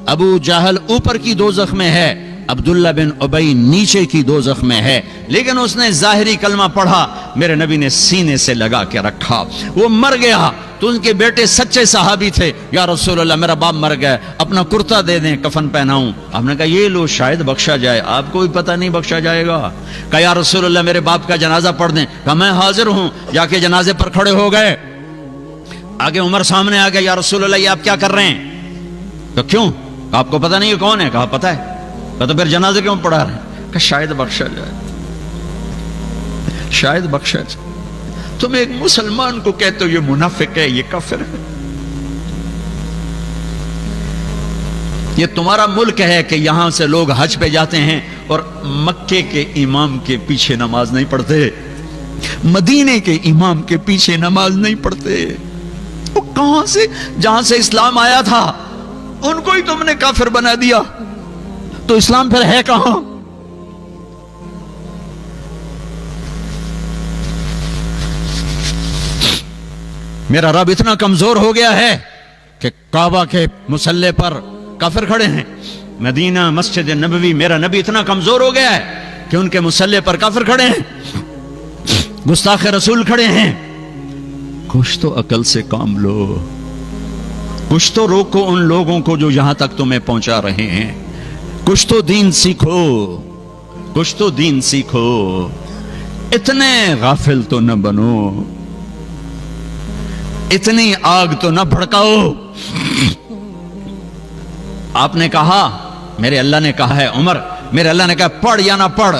ابو جہل اوپر کی دوزخ میں ہے، عبداللہ بن ابی نیچے کی دوزخ میں ہے، لیکن اس نے ظاہری کلمہ پڑھا، میرے نبی نے سینے سے لگا کے رکھا، وہ مر گیا تو ان کے بیٹے سچے صحابی تھے، یا رسول اللہ میرا باپ مر گیا، اپنا کرتا دے دیں کفن پہناؤں۔ آپ نے کہا یہ لو شاید بخشا جائے، آپ کو بھی پتہ نہیں بخشا جائے گا۔ کہا یا رسول اللہ میرے باپ کا جنازہ پڑھ دیں۔ کہا میں حاضر ہوں، جا کے جنازے پر کھڑے ہو گئے، آگے عمر سامنے آ گیا، یا رسول اللہ یہ آپ کیا کر رہے ہیں؟ تو کیوں؟ آپ کو پتہ نہیں یہ کون ہے؟ کہا پتہ ہے۔ کہا تو پھر جنازے کیوں پڑھا رہے ہیں؟ کہ شاید بخشا جائے، شاید بخشا جائے۔ تم ایک مسلمان کو کہتے ہو یہ منافق ہے، یہ کافر ہے۔ یہ تمہارا ملک ہے کہ یہاں سے لوگ حج پہ جاتے ہیں اور مکے کے امام کے پیچھے نماز نہیں پڑھتے، مدینے کے امام کے پیچھے نماز نہیں پڑھتے۔ وہ کہاں سے؟ جہاں سے اسلام آیا تھا ان کو ہی تم نے کافر بنا دیا، تو اسلام پھر ہے کہاں؟ میرا رب اتنا کمزور ہو گیا ہے کہ کعبہ کے مصلی پر کافر کھڑے ہیں، مدینہ مسجد نبوی، میرا نبی اتنا کمزور ہو گیا ہے کہ ان کے مصلی پر کافر کھڑے ہیں، گستاخ رسول کھڑے ہیں۔ کچھ تو عقل سے کام لو، کچھ تو روکو ان لوگوں کو جو یہاں تک تمہیں پہنچا رہے ہیں، کچھ تو دین سیکھو، کچھ تو دین سیکھو، اتنے غافل تو نہ بنو، اتنی آگ تو نہ بھڑکاؤ۔ آپ نے کہا، میرے اللہ نے کہا ہے عمر، میرے اللہ نے کہا پڑھ یا نہ پڑھ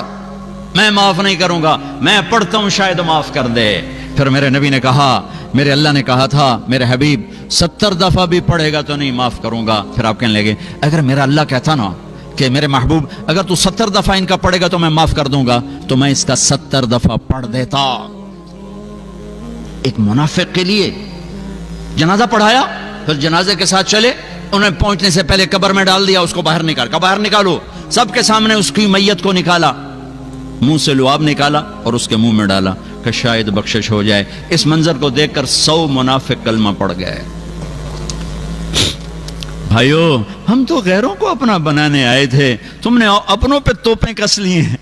میں معاف نہیں کروں گا، میں پڑھتا ہوں شاید معاف کر دے۔ پھر میرے نبی نے کہا، میرے اللہ نے کہا تھا میرے حبیب 70 دفعہ بھی پڑھے گا تو نہیں معاف کروں گا۔ پھر آپ کہنے لگے اگر میرا اللہ کہتا نا کہ میرے محبوب اگر تو 70 دفعہ ان کا پڑھے گا تو میں معاف کر دوں گا، تو میں اس کا 70 دفعہ پڑھ دیتا۔ ایک منافق کے لیے جنازہ پڑھایا، پھر جنازے کے ساتھ چلے، انہیں پہنچنے سے پہلے قبر میں ڈال دیا، اس کو باہر نکال، کہا باہر نکالو، سب کے سامنے اس کی میت کو نکالا، منہ سے لعاب نکالا اور اس کے منہ میں ڈالا کہ شاید بخشش ہو جائے۔ اس منظر کو دیکھ کر 100 منافق کلمہ پڑھ گئے۔ بھائیو، ہم تو غیروں کو اپنا بنانے آئے تھے، تم نے اپنوں پہ توپیں کس لی ہیں،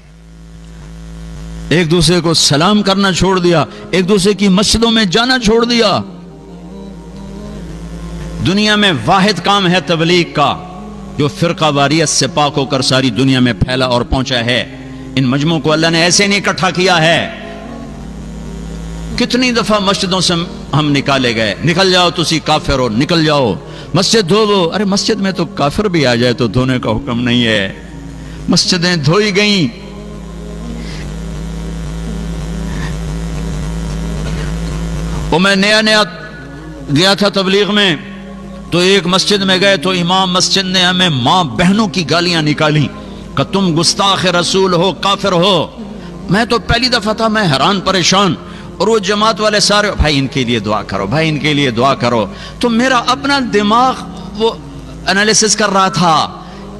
ایک دوسرے کو سلام کرنا چھوڑ دیا، ایک دوسرے کی مسجدوں میں جانا چھوڑ دیا۔ دنیا میں واحد کام ہے تبلیغ کا جو فرقہ واریت سے پاک ہو کر ساری دنیا میں پھیلا اور پہنچا ہے۔ ان مجموعوں کو اللہ نے ایسے نہیں اکٹھا کیا ہے۔ کتنی دفعہ مسجدوں سے ہم نکالے گئے، نکل جاؤ تسی کافر ہو، نکل جاؤ، مسجد دھو دو۔ ارے مسجد میں تو کافر بھی آ جائے تو دھونے کا حکم نہیں ہے، مسجدیں دھوئی گئیں۔ وہ میں نیا گیا تھا تبلیغ میں، تو ایک مسجد میں گئے تو امام مسجد نے ہمیں ماں بہنوں کی گالیاں نکالی کہ تم گستاخ رسول ہو، کافر ہو۔ میں تو پہلی دفعہ تھا، میں حیران پریشان، اور وہ جماعت والے سارے بھائی ان کے لیے دعا کرو، بھائی ان کے لیے دعا کرو۔ تو میرا اپنا دماغ وہ انالیسس کر رہا تھا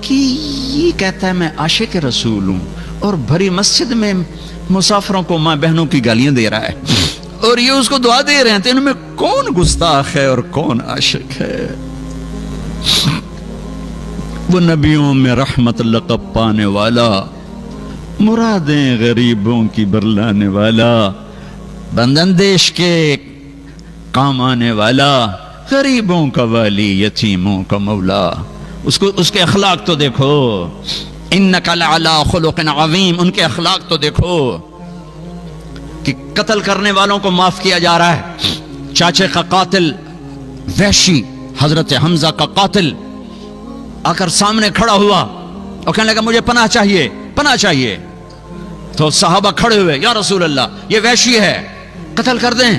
کہ یہ کہتا ہے میں عاشق رسول ہوں اور بھری مسجد میں مسافروں کو ماں بہنوں کی گالیاں دے رہا ہے، اور یہ اس کو دعا دے رہے ہیں، تو ان میں کون گستاخ ہے اور کون عاشق ہے؟ وہ نبیوں میں رحمت لقب پانے والا، مرادیں غریبوں کی برلانے والا، بندندیش کے کام آنے والا، غریبوں کا والی، یتیموں کا مولا، اس کے اخلاق تو دیکھو، انک لعلی خلق عظیم، ان کے اخلاق تو دیکھو کہ قتل کرنے والوں کو معاف کیا جا رہا ہے۔ چاچے کا قاتل وحشی، حضرت حمزہ کا قاتل آ کر سامنے کھڑا ہوا اور کہنے لگا مجھے پناہ چاہیے، پناہ چاہیے۔ تو صحابہ کھڑے ہوئے، یا رسول اللہ یہ وحشی ہے، قتل کر دیں۔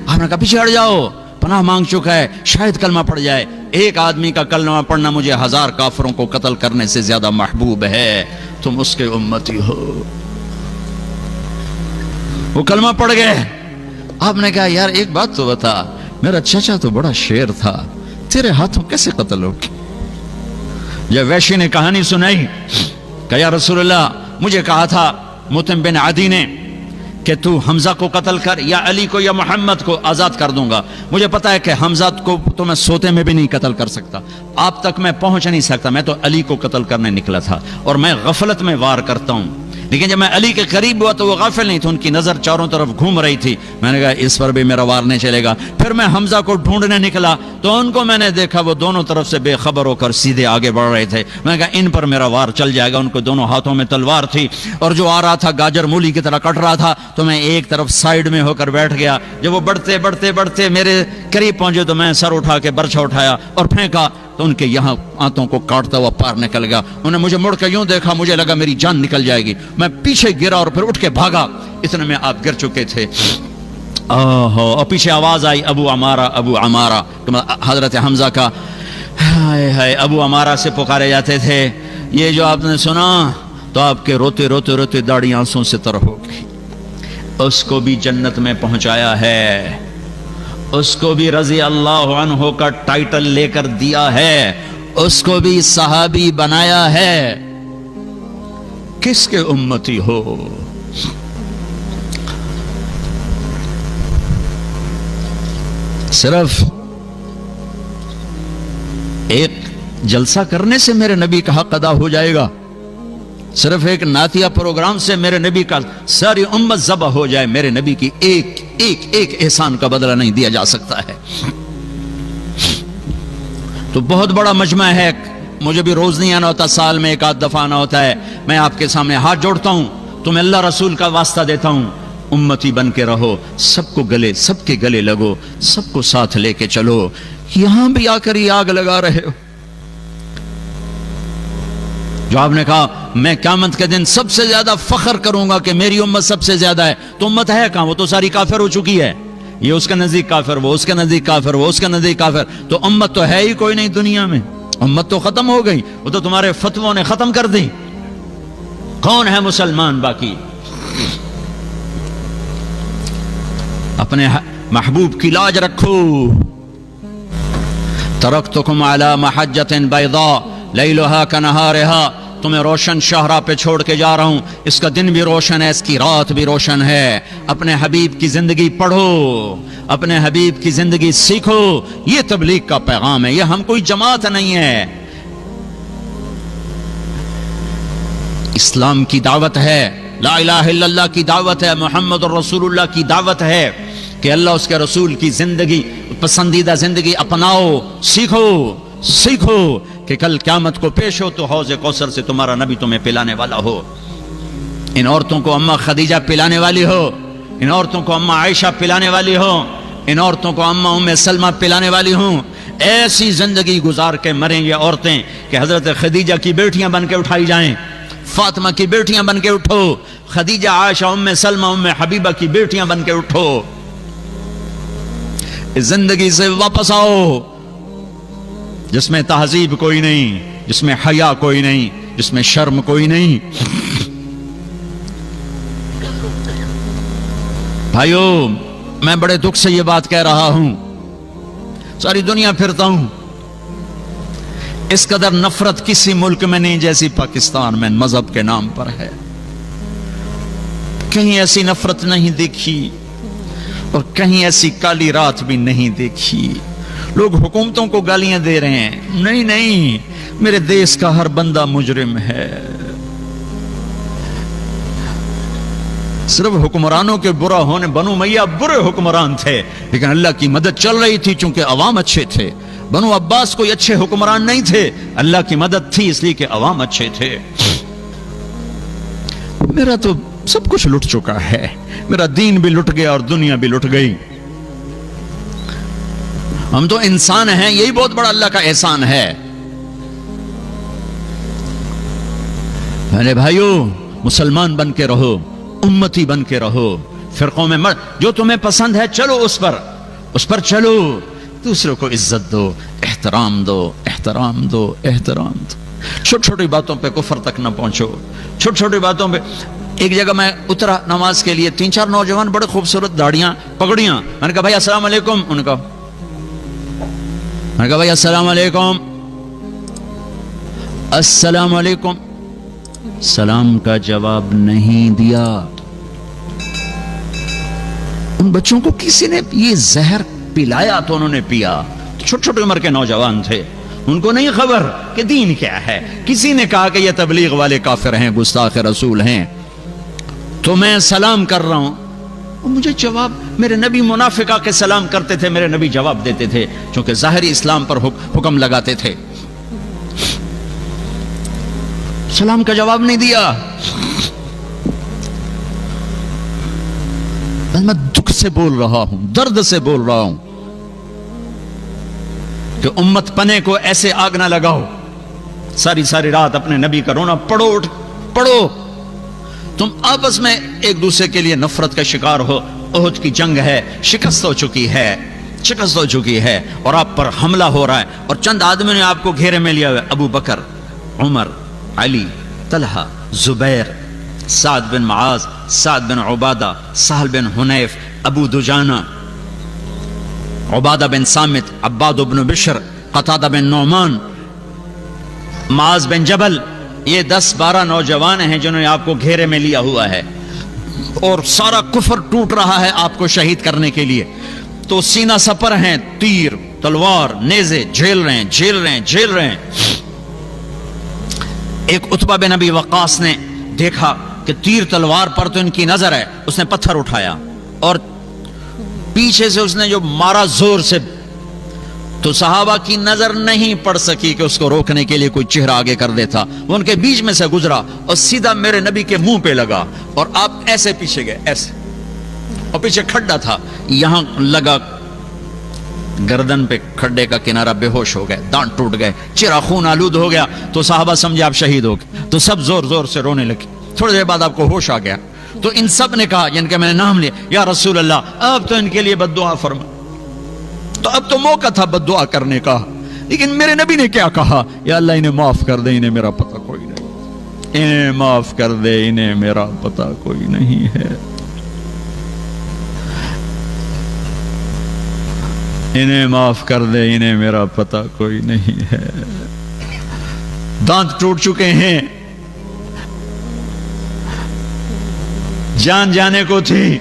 آپ نے کہا پیچھے ہٹ جاؤ، پناہ مانگ چکا ہے، شاید کلمہ پڑھ جائے۔ ایک آدمی کا کلمہ پڑھنا مجھے 1000 کافروں کو قتل کرنے سے زیادہ محبوب ہے، تم اس کے امتی ہو۔ وہ کلمہ پڑھ گئے۔ آپ نے کہا یار ایک بات تو بتا، میرا چچا تو بڑا شیر تھا، تیرے ہاتھوں کیسے قتل ہو گیا؟ جب وحشی نے کہانی سنائی کہ یا رسول اللہ مجھے کہا تھا مطعم بن عدی نے کہ تو حمزہ کو قتل کر یا علی کو یا محمد کو آزاد کر دوں گا. مجھے پتا ہے کہ حمزہ کو تو میں سوتے میں بھی نہیں قتل کر سکتا, آپ تک میں پہنچ نہیں سکتا, میں تو علی کو قتل کرنے نکلا تھا اور میں غفلت میں وار کرتا ہوں. لیکن جب میں علی کے قریب ہوا تو وہ غافل نہیں تھے, ان کی نظر چاروں طرف گھوم رہی تھی. میں نے کہا اس پر بھی میرا وار نہیں چلے گا. پھر میں حمزہ کو ڈھونڈنے نکلا تو ان کو میں نے دیکھا وہ دونوں طرف سے بے خبر ہو کر سیدھے آگے بڑھ رہے تھے. میں نے کہا ان پر میرا وار چل جائے گا. ان کو دونوں ہاتھوں میں تلوار تھی اور جو آ رہا تھا گاجر مولی کی طرح کٹ رہا تھا, تو میں ایک طرف سائیڈ میں ہو کر بیٹھ گیا. جب وہ بڑھتے بڑھتے بڑھتے میرے قریب پہنچے تو میں سر اٹھا کے برچھا اٹھایا اور پھینکا تو ان کے یہاں آنتوں کو کاٹتا ہوا پار نکل گیا. انہوں نے مجھے مڑ کے یوں دیکھا, مجھے لگا میری جان نکل جائے گی. میں پیچھے گرا اور پھر اٹھ کے بھاگا, اتنے میں آپ گر چکے تھے. اور پیچھے آواز آئی ابو عمارہ ابو عمارہ, حضرت حمزہ کا ہائے ہائے ابو عمارہ سے پکارے جاتے تھے. یہ جو آپ نے سنا تو آپ کے روتے روتے روتے داڑھی آنسوں سے تر ہو گئی. اس کو بھی جنت میں پہنچایا ہے, اس کو بھی رضی اللہ عنہ کا ٹائٹل لے کر دیا ہے, اس کو بھی صحابی بنایا ہے. کس کے امتی ہو؟ صرف ایک جلسہ کرنے سے میرے نبی کا حق ادا ہو جائے گا؟ صرف ایک نعتیہ پروگرام سے میرے نبی کا ساری امت ذبح ہو جائے؟ میرے نبی کی ایک ایک ایک احسان کا بدلہ نہیں دیا جا سکتا ہے. تو بہت بڑا مجمع ہے, مجھے بھی روز نہیں آنا ہوتا, سال میں ایک آدھ دفعہ آنا ہوتا ہے. میں آپ کے سامنے ہاتھ جوڑتا ہوں, تمہیں اللہ رسول کا واسطہ دیتا ہوں, امتی بن کے رہو, سب کو گلے, سب کے گلے لگو, سب کو ساتھ لے کے چلو. یہاں بھی آ کر یہ آگ لگا رہے ہو. جو آپ نے کہا میں قیامت کے دن سب سے زیادہ فخر کروں گا کہ میری امت سب سے زیادہ ہے, تو امت ہے کہاں؟ وہ تو ساری کافر ہو چکی ہے. یہ اس کے نزدیک کافر, وہ اس کے نزدیک کافر, وہ اس کے نزدیک کافر. تو امت تو ہے ہی کوئی نہیں دنیا میں, امت تو ختم ہو گئی. وہ تو تمہارے فتووں نے ختم کر دی. کون ہے مسلمان باقی؟ اپنے محبوب کی لاج رکھو. ترکتکم علی محجۃ بیضاء لیلھا کنہارھا, تمہیں روشن شاہراہ پہ چھوڑ کے جا رہا ہوں. اس کا دن بھی روشن ہے, اس کی رات بھی روشن ہے. اپنے حبیب کی زندگی پڑھو, اپنے حبیب کی زندگی سیکھو. یہ تبلیغ کا پیغام ہے, یہ ہم کوئی جماعت نہیں ہے. اسلام کی دعوت ہے, لا الہ الا اللہ کی دعوت ہے, محمد رسول اللہ کی دعوت ہے کہ اللہ اس کے رسول کی زندگی, پسندیدہ زندگی اپناؤ, سیکھو. سیکھو کہ کل قیامت کو پیش ہو تو حوض کوثر سے تمہارا نبی تمہیں پلانے والا ہو. ان عورتوں کو اماں خدیجہ پلانے والی ہو, ان عورتوں کو اماں عائشہ پلانے والی ہو, ان عورتوں کو اماں ام سلمہ پلانے والی ہوں. ایسی زندگی گزار کے مریں یہ عورتیں کہ حضرت خدیجہ کی بیٹیاں بن کے اٹھائی جائیں, فاطمہ کی بیٹیاں بن کے اٹھو, خدیجہ عائشہ ام سلمہ ام حبیبہ کی بیٹیاں بن کے اٹھو. اس زندگی سے واپس آؤ جس میں تہذیب کوئی نہیں, جس میں حیا کوئی نہیں, جس میں شرم کوئی نہیں. بھائیو, میں بڑے دکھ سے یہ بات کہہ رہا ہوں, ساری دنیا پھرتا ہوں, اس قدر نفرت کسی ملک میں نہیں جیسی پاکستان میں مذہب کے نام پر ہے. کہیں ایسی نفرت نہیں دیکھی اور کہیں ایسی کالی رات بھی نہیں دیکھی. لوگ حکومتوں کو گالیاں دے رہے ہیں, نہیں نہیں, میرے دیس کا ہر بندہ مجرم ہے. صرف حکمرانوں کے برا ہونے, بنو امیہ برے حکمران تھے لیکن اللہ کی مدد چل رہی تھی چونکہ عوام اچھے تھے. بنو عباس کوئی اچھے حکمران نہیں تھے, اللہ کی مدد تھی اس لیے کہ عوام اچھے تھے. میرا تو سب کچھ لٹ چکا ہے, میرا دین بھی لٹ گیا اور دنیا بھی لٹ گئی. ہم تو انسان ہیں, یہی بہت بڑا اللہ کا احسان ہے. میرے بھائیو, مسلمان بن کے رہو, امتی بن کے رہو, فرقوں میں مت, جو تمہیں پسند ہے چلو اس پر چلو. دوسروں کو عزت دو, احترام دو, احترام دو, احترام دو. چھوٹی چھوٹی باتوں پہ کفر تک نہ پہنچو, چھوٹی چھوٹی باتوں پہ. ایک جگہ میں اترا نماز کے لیے, 3-4 نوجوان بڑے خوبصورت داڑیاں پگڑیاں. میں نے کہا بھائی السلام علیکم. ان کا میں نے کہا بھائی السلام علیکم. السلام علیکم. سلام کا جواب نہیں دیا. ان بچوں کو کسی نے یہ زہر پلایا تو انہوں نے پیا. چھوٹے چھوٹے عمر کے نوجوان تھے, ان کو نہیں خبر کہ دین کیا ہے. کسی نے کہا کہ یہ تبلیغ والے کافر ہیں, گستاخ رسول ہیں, تو میں سلام کر رہا ہوں. مجھے جواب, میرے نبی منافقہ کے سلام کرتے تھے, میرے نبی جواب دیتے تھے, چونکہ ظاہری اسلام پر حکم لگاتے تھے. سلام کا جواب نہیں دیا. میں دکھ سے بول رہا ہوں, درد سے بول رہا ہوں کہ امت پنے کو ایسے آگ نہ لگاؤ. ساری ساری رات اپنے نبی کا رونا پڑھو, پڑھو. تم آپس میں ایک دوسرے کے لیے نفرت کا شکار ہو. احد کی جنگ ہے, شکست ہو چکی ہے, شکست ہو چکی ہے, اور آپ پر حملہ ہو رہا ہے, اور چند آدمیوں نے آپ کو گھیرے میں لیا ہوا ہے. ابو بکر, عمر, علی, طلحہ, زبیر, سعد بن معاذ, سعد بن عبادہ, سہل بن حنیف, ابو دجانہ, عبادہ بن سامت, عباد بن بشر, قتادہ بن نعمان, معاذ بن جبل. یہ 10-12 نوجوان ہیں جنہوں نے آپ کو گھیرے میں لیا ہوا ہے, اور سارا کفر ٹوٹ رہا ہے آپ کو شہید کرنے کے لیے. تو سینہ سپر ہیں, تیر, تلوار, نیزے جھیل رہے ہیں, جھیل رہے ہیں, جھیل رہے ہیں. ایک عتبہ بن ابی وقاص نے دیکھا کہ تیر تلوار پر تو ان کی نظر ہے, اس نے پتھر اٹھایا اور پیچھے سے اس نے جو مارا زور سے, تو صحابہ کی نظر نہیں پڑ سکی کہ اس کو روکنے کے لیے کوئی چہرہ آگے کر دیتا. وہ ان کے بیچ میں سے گزرا اور سیدھا میرے نبی کے منہ پہ لگا, اور آپ ایسے پیچھے گئے, ایسے, اور پیچھے کھڈا تھا, یہاں لگا گردن پہ کھڈے کا کنارہ, بے ہوش ہو گئے, دانت ٹوٹ گئے, چہرہ خون آلود ہو گیا. تو صحابہ سمجھے آپ شہید ہو گئے, تو سب زور زور سے رونے لگے. تھوڑی دیر بعد آپ کو ہوش آ گیا, تو ان سب نے کہا, جن کے میں نے نام لیا, یا رسول اللہ آپ تو ان کے لیے بد دعا فرما. تو اب تو موقع تھا بد دعا کرنے کا, لیکن میرے نبی نے کیا کہا, یا اللہ انہیں معاف کر دے, انہیں میرا پتہ کوئی نہیں, انہیں معاف کر دے, انہیں میرا پتہ کوئی نہیں ہے, انہیں معاف کر دے, انہیں میرا پتہ کوئی نہیں ہے. دانت ٹوٹ چکے ہیں, جان جانے کو تھی,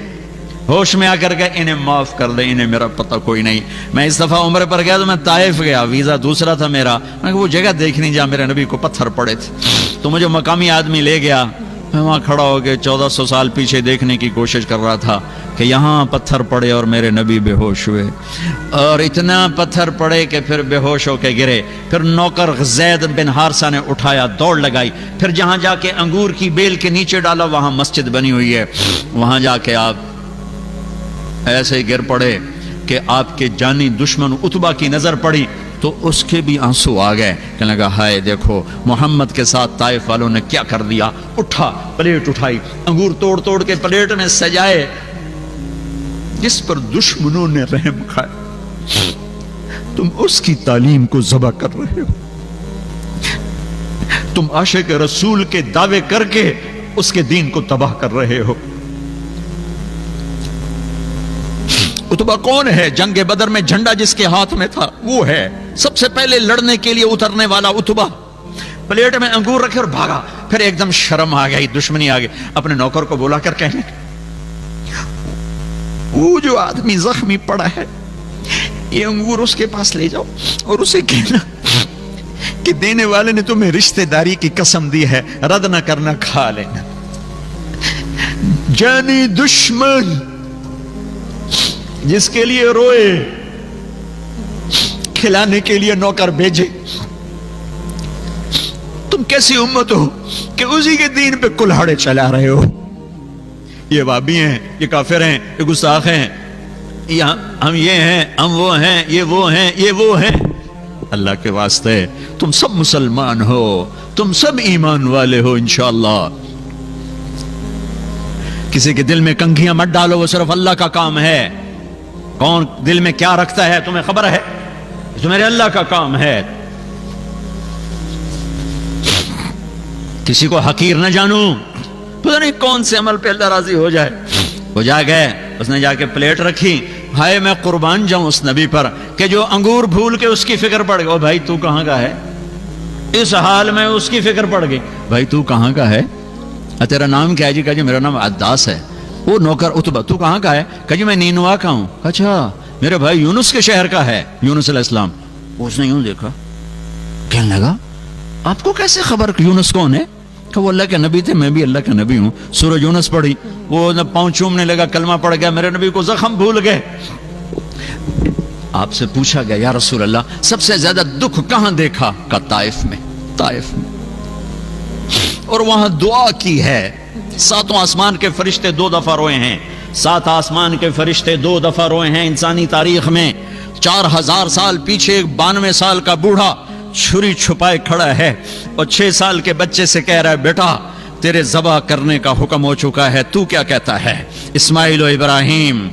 ہوش میں آ کر کے انہیں معاف کر دے, انہیں میرا پتہ کوئی نہیں. میں اس دفعہ عمرے پر گیا تو میں طائف گیا, ویزا دوسرا تھا میرا. میں وہ جگہ دیکھنی جہاں میرے نبی کو پتھر پڑے تھے, تو مجھے مقامی آدمی لے گیا. میں وہاں کھڑا ہو کے 1400 سال پیچھے دیکھنے کی کوشش کر رہا تھا کہ یہاں پتھر پڑے اور میرے نبی بے ہوش ہوئے, اور اتنا پتھر پڑے کہ پھر بے ہوش ہو کے گرے. پھر نوکر زید بن حارثہ نے اٹھایا, دوڑ لگائی, پھر جہاں جا کے انگور کی بیل کے نیچے ڈالا, وہاں مسجد بنی ہوئی ہے, وہاں جا کے آپ ایسے ہی گر پڑے کہ آپ کے جانی دشمن عتبہ کی نظر پڑی, تو اس کے بھی آنسو آ گئے. کہنے لگا, ہائے دیکھو محمد کے ساتھ طائف والوں نے کیا کر دیا. اٹھا, پلیٹ اٹھائی, انگور توڑ توڑ کے پلیٹ میں سجائے, جس پر دشمنوں نے رحم کھایا, تم اس کی تعلیم کو ذبح کر رہے ہو. تم عاشق رسول کے دعوے کر کے اس کے دین کو تباہ کر رہے ہو. عتبہ کون ہے؟ جنگ بدر میں جھنڈا جس کے ہاتھ میں تھا وہ ہے. سب سے پہلے لڑنے کے لیے اترنے والا عتبہ. پلیٹ میں انگور رکھے اور بھاگا. پھر ایک دم شرم آ گئی, دشمنی آ گئی. اپنے نوکر کو بولا کر کہنے, وہ جو آدمی زخمی پڑا ہے, یہ انگور اس کے پاس لے جاؤ اور اسے کہنا کہ دینے والے نے تمہیں رشتہ داری کی قسم دی ہے, رد نہ کرنا, کھا لینا. جانی دشمن جس کے لیے روئے, کھلانے کے لیے نوکر بھیجے. تم کیسی امت ہو کہ اسی کے دین پہ کلہاڑے چلا رہے ہو. یہ وابی ہیں, یہ کافر ہیں, یہ گستاخ ہیں, ہم یہ ہیں, ہم وہ ہیں, یہ وہ ہیں, یہ وہ ہیں. اللہ کے واسطے تم سب مسلمان ہو, تم سب ایمان والے ہو انشاءاللہ. کسی کے دل میں کنگھیاں مت ڈالو, وہ صرف اللہ کا کام ہے. کون دل میں کیا رکھتا ہے تمہیں خبر ہے, تو میرے اللہ کا کام ہے. کسی کو حقیر نہ جانو, پتہ نہیں کون سے عمل پہ اللہ راضی ہو جائے. وہ جا گئے, اس نے جا کے پلیٹ رکھی. ہائے میں قربان جاؤں اس نبی پر کہ جو انگور بھول کے اس کی فکر پڑ گئی. او بھائی تو کہاں کا ہے؟ اس حال میں اس کی فکر پڑ گئی. بھائی تو کہاں کا ہے؟ تیرا نام کیا ہے؟ جی کہا, جی میرا نام عداس ہے. وہ نوکر اتبا تو کہاں کا ہے؟ کہا جی میں نینوا کا ہوں. اچھا میرے بھائی یونس کے شہر کا ہے, یونس علیہ السلام. اس نے یوں دیکھا, کہنے لگا آپ کو کیسے خبر یونس کون ہے؟ کہ وہ اللہ کے نبی تھے, میں بھی اللہ کا نبی ہوں. سورہ یونس پڑھی, وہ پاؤں چومنے لگا, کلمہ پڑھ گیا, میرے نبی کو زخم بھول گئے. آپ سے پوچھا گیا یا رسول اللہ سب سے زیادہ دکھ کہاں دیکھا؟ کہ طائف میں. طائف میں. اور وہاں دعا کی ہے. 7 آسمان کے فرشتے 2 دفعہ روئے ہیں. 7 آسمان کے فرشتے 2 دفعہ روئے ہیں انسانی تاریخ میں. 4000 سال پیچھے ایک 92 سال کا بوڑھا چھری چھپائے کھڑا ہے اور 6 سال کے بچے سے کہہ رہا ہے بیٹا تیرے ذبح کرنے کا حکم ہو چکا ہے, تو کیا کہتا ہے؟ اسماعیل و ابراہیم,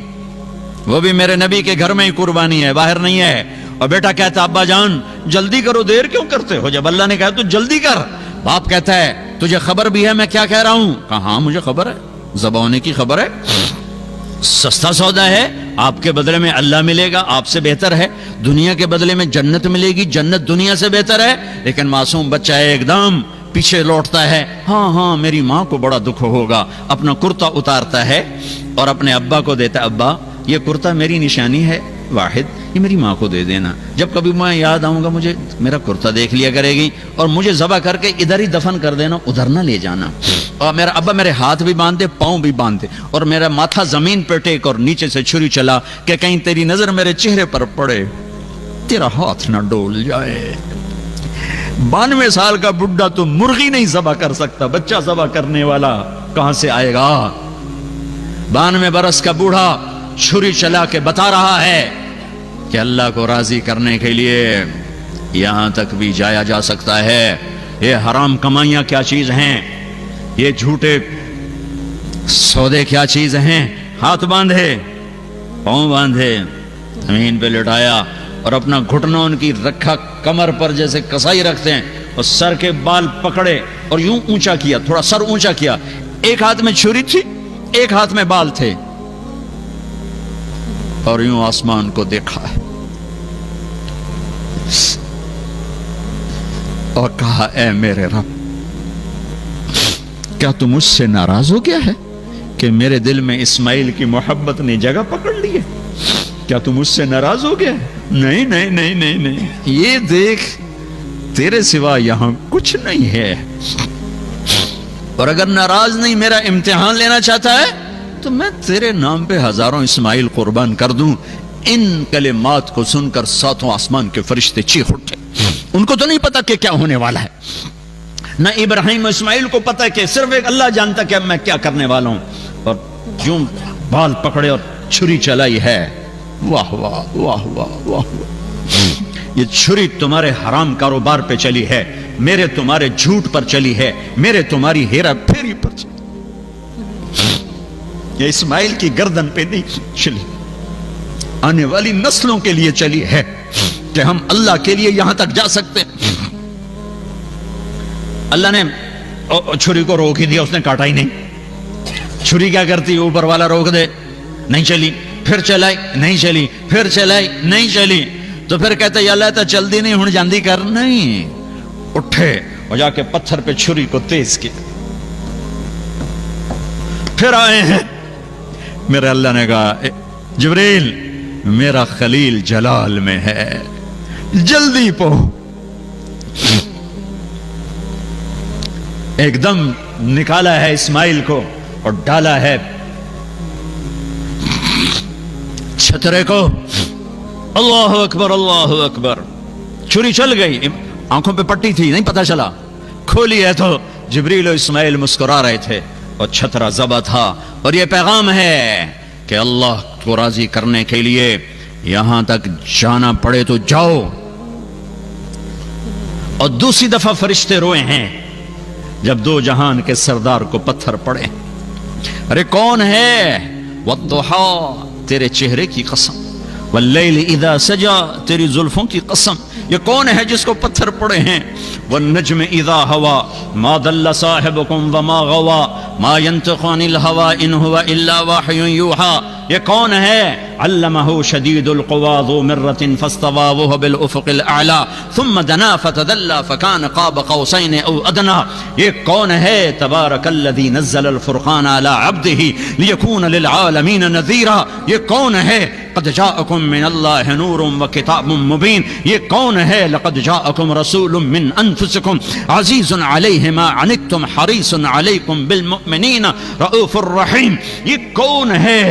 وہ بھی میرے نبی کے گھر میں ہی قربانی ہے, باہر نہیں ہے. اور بیٹا کہتا ابا جان جلدی کرو, دیر کیوں کرتے ہو؟ جب اللہ نے کہا تو جلدی کر. باپ کہتا ہے تجھے خبر بھی ہے میں کیا کہہ رہا ہوں؟ کہا ہاں مجھے خبر ہے, ذبح ہونے کی خبر ہے. سستا سودا ہے, آپ کے بدلے میں اللہ ملے گا, آپ سے بہتر ہے. دنیا کے بدلے میں جنت ملے گی, جنت دنیا سے بہتر ہے. لیکن معصوم بچہ ایک دم پیچھے لوٹتا ہے. ہاں میری ماں کو بڑا دکھ ہوگا. اپنا کرتا اتارتا ہے اور اپنے ابا کو دیتا ہے, ابا یہ کرتا میری نشانی ہے واحد, یہ میری ماں کو دے دینا. جب کبھی میں یاد آؤں گا مجھے میرا کرتا دیکھ لیا کرے گی, اور مجھے ذبح کر کے ادھر ہی دفن کر دینا, ادھر نہ لے جانا. اور میرا ابا میرے ہاتھ بھی باندھ دے, پاؤں بھی باندھ دے, اور میرا ماتھا زمین پہ ٹیک اور نیچے سے چھری چلا کہ کہیں تیری نظر میرے چہرے پر پڑے, تیرا ہاتھ نہ ڈول جائے. 92 سال کا بڈھا تو مرغی نہیں ذبح کر سکتا, بچہ ذبح کرنے والا کہاں سے آئے گا؟ 92 برس کا بوڑھا چھری چلا کے بتا رہا ہے کہ اللہ کو راضی کرنے کے لیے یہاں تک بھی جایا جا سکتا ہے. یہ حرام کمائیاں کیا چیز ہیں, یہ جھوٹے سودے کیا چیز ہیں. ہاتھ باندھے, پاؤں باندھے, زمین پہ لٹایا اور اپنا گھٹنا ان کی رکھا کمر پر جیسے کسائی رکھتے ہیں, اور سر کے بال پکڑے اور یوں اونچا کیا, تھوڑا سر اونچا کیا. ایک ہاتھ میں چھری تھی, ایک ہاتھ میں بال تھے, اور یوں آسمان کو دیکھا ہے اور کہا اے میرے رب کیا تم مجھ سے ناراض ہو گیا ہے کہ میرے دل میں اسماعیل کی محبت نے جگہ پکڑ لی ہے؟ کیا تم مجھ سے ناراض ہو گیا؟ نہیں نہیں نہیں نہیں نہیں, یہ دیکھ تیرے سوا یہاں کچھ نہیں ہے. اور اگر ناراض نہیں میرا امتحان لینا چاہتا ہے تو میں تیرے نام پہ ہزاروں اسماعیل قربان کر دوں. ان کلمات کو سن کر 7 آسمان کے فرشتے چیخ اٹھے. ان کو تو نہیں پتا کہ کیا ہونے والا ہے, نہ ابراہیم و اسماعیل کو پتا کہ صرف ایک اللہ جانتا کہ میں کیا کرنے والا ہوں. اور یوں بال پکڑے اور چھری چلائی ہے. واہ واہ واہ واہ واہ, یہ چھری تمہارے حرام کاروبار پہ چلی ہے, میرے تمہارے جھوٹ پر چلی ہے, میرے تمہاری ہیرا پھیری پر چلی. یہ اسماعیل کی گردن پہ نہیں چلی, آنے والی نسلوں کے لیے چلی ہے کہ ہم اللہ کے لیے یہاں تک جا سکتے ہیں. اللہ نے چھری کو روک ہی دیا, اس نے کاٹا ہی نہیں. چھری کیا کرتی, اوپر والا روک دے, نہیں چلی, پھر چلائی نہیں چلی, پھر چلائی نہیں چلی, تو پھر کہتے یا اللہ تا چلدی نہیں ہن جاندی کر. نہیں, اٹھے اور جا کے پتھر پہ چھری کو تیز کی, پھر آئے ہیں. میرے اللہ نے کہا جبریل میرا خلیل جلال میں ہے, جلدی پہنچ. ایک دم نکالا ہے اسماعیل کو اور ڈالا ہے چھترے کو. اللہ اکبر اللہ اکبر. چھری چل گئی, آنکھوں پہ پٹی تھی نہیں پتا چلا, کھولی ہے تو جبریل و اسماعیل مسکرا رہے تھے اور چھترا ذبح تھا. اور یہ پیغام ہے کہ اللہ کو راضی کرنے کے لیے یہاں تک جانا پڑے تو جاؤ. اور دوسری دفعہ فرشتے روئے ہیں جب 2 جہان کے سردار کو پتھر پڑے. ارے کون ہے؟ والضحى تیرے چہرے کی قسم, واللیل اذا سجا تیری زلفوں کی قسم. یہ کون ہے جس کو پتھر پڑے ہیں؟ والنجم اذا ہوا ما ضل صاحبكم وما غوا ما ينطق عن الهوى ان هو الا وحي يوحى. یہ کون ہے؟ علمہ شدید القوى ذو مرۃ فاستوى وهو بالافق الاعلى ثم دنا فتدلى فكان قاب قوسين او ادنى. یہ کون ہے؟ تبارک الذی نزل الفرقان على عبده ليكون للعالمین نذیرا. یہ کون ہے؟ قد جاءکم من اللہ نور وکتاب مبین. یہ کون ہے؟ لقد جاءکم رسول من انفسکم عزیز علیہ ما عنتم حریص علیکم بالمؤمنین رؤوف الرحیم. یہ کون ہے؟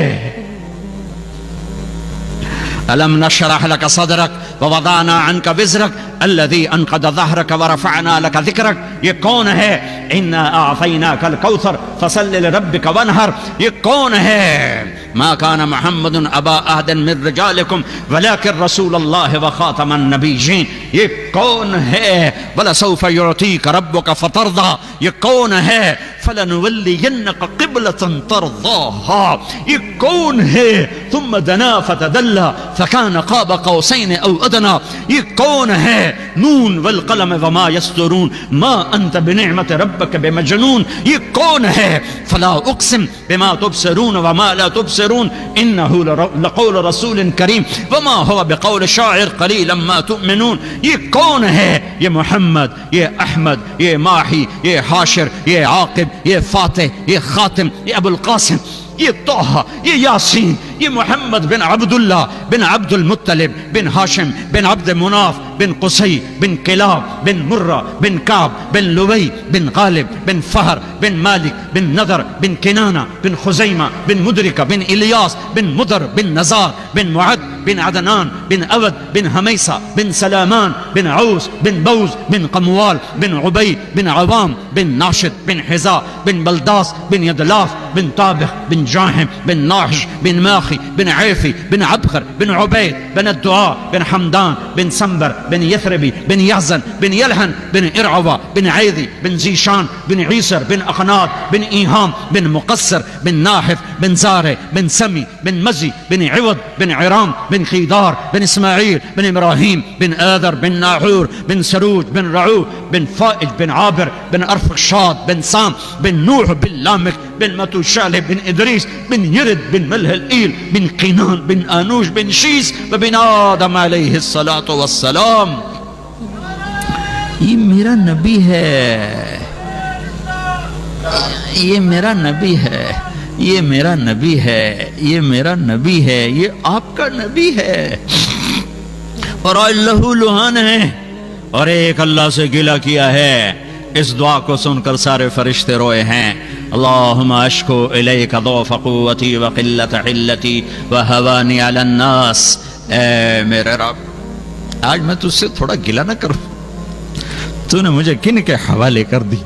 ألم نشرح لك صدرك ووضعنا عنك وزرك الذي أنقض ظهرك ورفعنا لك ذكرك. یہ کون ہے؟ إنا أعطيناك الكوثر فصل لربك وانحر. یہ کون ہے؟ ما كان محمد أبا أحد من رجالكم ولكن رسول الله وخاتم النبيين. یہ کون ہے؟ ولسوف يعطيك ربك فترضى. یہ کون ہے؟ فلنولينك قبلة ترضاها. یہ کون ہے؟ ثم دنا فتدلى فكان قاب قوسين او ادنى. یہ کون ہے؟ نون والقلم وما يسطرون ما انت بنعمة ربك بمجنون. یہ کون ہے؟ فلا اقسم بما تبصرون وما لا تبصرون انه لقول رسول کریم وما هو بقول شاعر قليلا ما تؤمنون. یہ کون ہے؟ یہ محمد، یہ احمد، یہ ماہی، یہ حاشر، یہ عاقب، یہ فاتح، یہ خاتم، یہ ابو القاسم، یہ طه، یہ یاسین، یہ محمد بن عبداللہ بن عبد المطلب بن ہاشم بن عبد مناف بن قصی بن کلاب بن مرہ بن کعب بن لبی بن غالب بن فہر بن مالک بن نضر بن کنانہ بن خزیمہ بن مدرکہ بن الیاس بن مدر بن نزار بن معد بن عدنان بن اود بن حمیسہ بن سلامان بن عوس بن بوز بن قموال بن عبی بن عوام بن ناشد بن حزا بن بلداس بن یدلاف بن طابخ بن جاہم بن ناحش بن ماخی بن عیفی بن عبخر بن عبید بن الدعاء بن حمدان بن سنبر بن یثربی بن یحزن بن یلحن بن ارعوہ بن عیدی بن زیشان بن عیسر بن اخنات بن ایہام بن مقصر بن ناحف بن زارع بن سمی بن مزی بن عوض بن عرام بن خیدار بن اسماعیل بن ابراہیم بن آذر بن ناحور بن سروج بن رعو بن فائج بن عابر بن ارفخشاد بن سام بن نوح بن لامک بن متوشالح بن ادریس بن یرد بن ملح الایل بن قینان بن آنوش بن شیس وبن آدم علیہ الصلاة والسلام. یہ میرا نبی ہے، یہ میرا نبی ہے، یہ میرا نبی ہے، یہ میرا نبی ہے، یہ آپ کا نبی ہے. اور اللہ لہان ہے اور ایک اللہ سے گلہ کیا ہے. اس دعا کو سن کر سارے فرشتے روئے ہیں. اللہم اشکو الیک ضعف قوتی وقلت علتی وہوانی علی الناس. اے میرے رب، آج میں تجھ سے تھوڑا گلہ نہ کروں، تو نے مجھے کن کے حوالے کر دیا،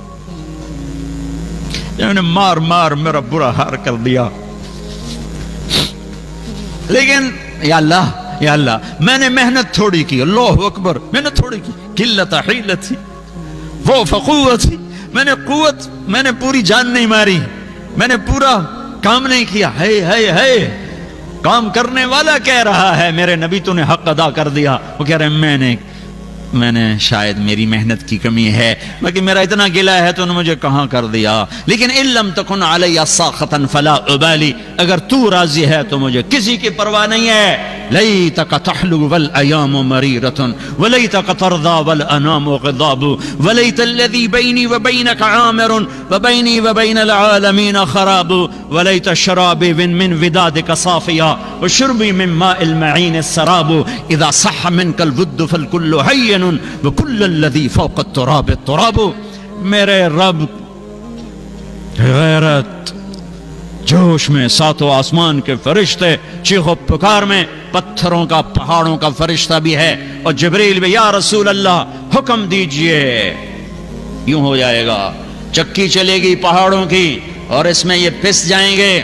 نے مار مار میرا برا حال کر دیا. لیکن یا اللہ میں نے محنت تھوڑی کی، اللہ اکبر، میں نے تھوڑی کی. قلت حیلتی وہ فقوتی، میں نے پوری جان نہیں ماری، میں نے پورا کام نہیں کیا. ہے کام کرنے والا کہہ رہا ہے میرے نبی تو نے حق ادا کر دیا. وہ کہہ رہے میں نے شاید میری محنت کی کمی ہے، باقی میرا اتنا گلہ ہے تو نے مجھے کہاں کر دیا. لیکن ان لم تکن علی ساخطا فلا ابالی، اگر تو راضی ہے تو مجھے کسی کی پرواہ نہیں ہے. لیتک تحلو والایام مریرۃ ولیتک ترضی والانام غضاب ولیت الذی بینی وبینک عامر وبینی وبین العالمین خراب ولیت شرابی من ودادک صافیا وشربی من ماء المعین السراب اذا صح منک الود فالکل حی وکل الذی فوق التراب التراب. میرے رب غیرت جوش میں، ساتوں آسمان کے فرشتے چیخ و پکار میں، پتھروں کا پہاڑوں کا فرشتہ بھی ہے، اور جبریل بھی. یا رسول اللہ حکم دیجئے. یوں ہو جائے گا، چکی چلے گی پہاڑوں کی اور اس میں یہ پس جائیں گے.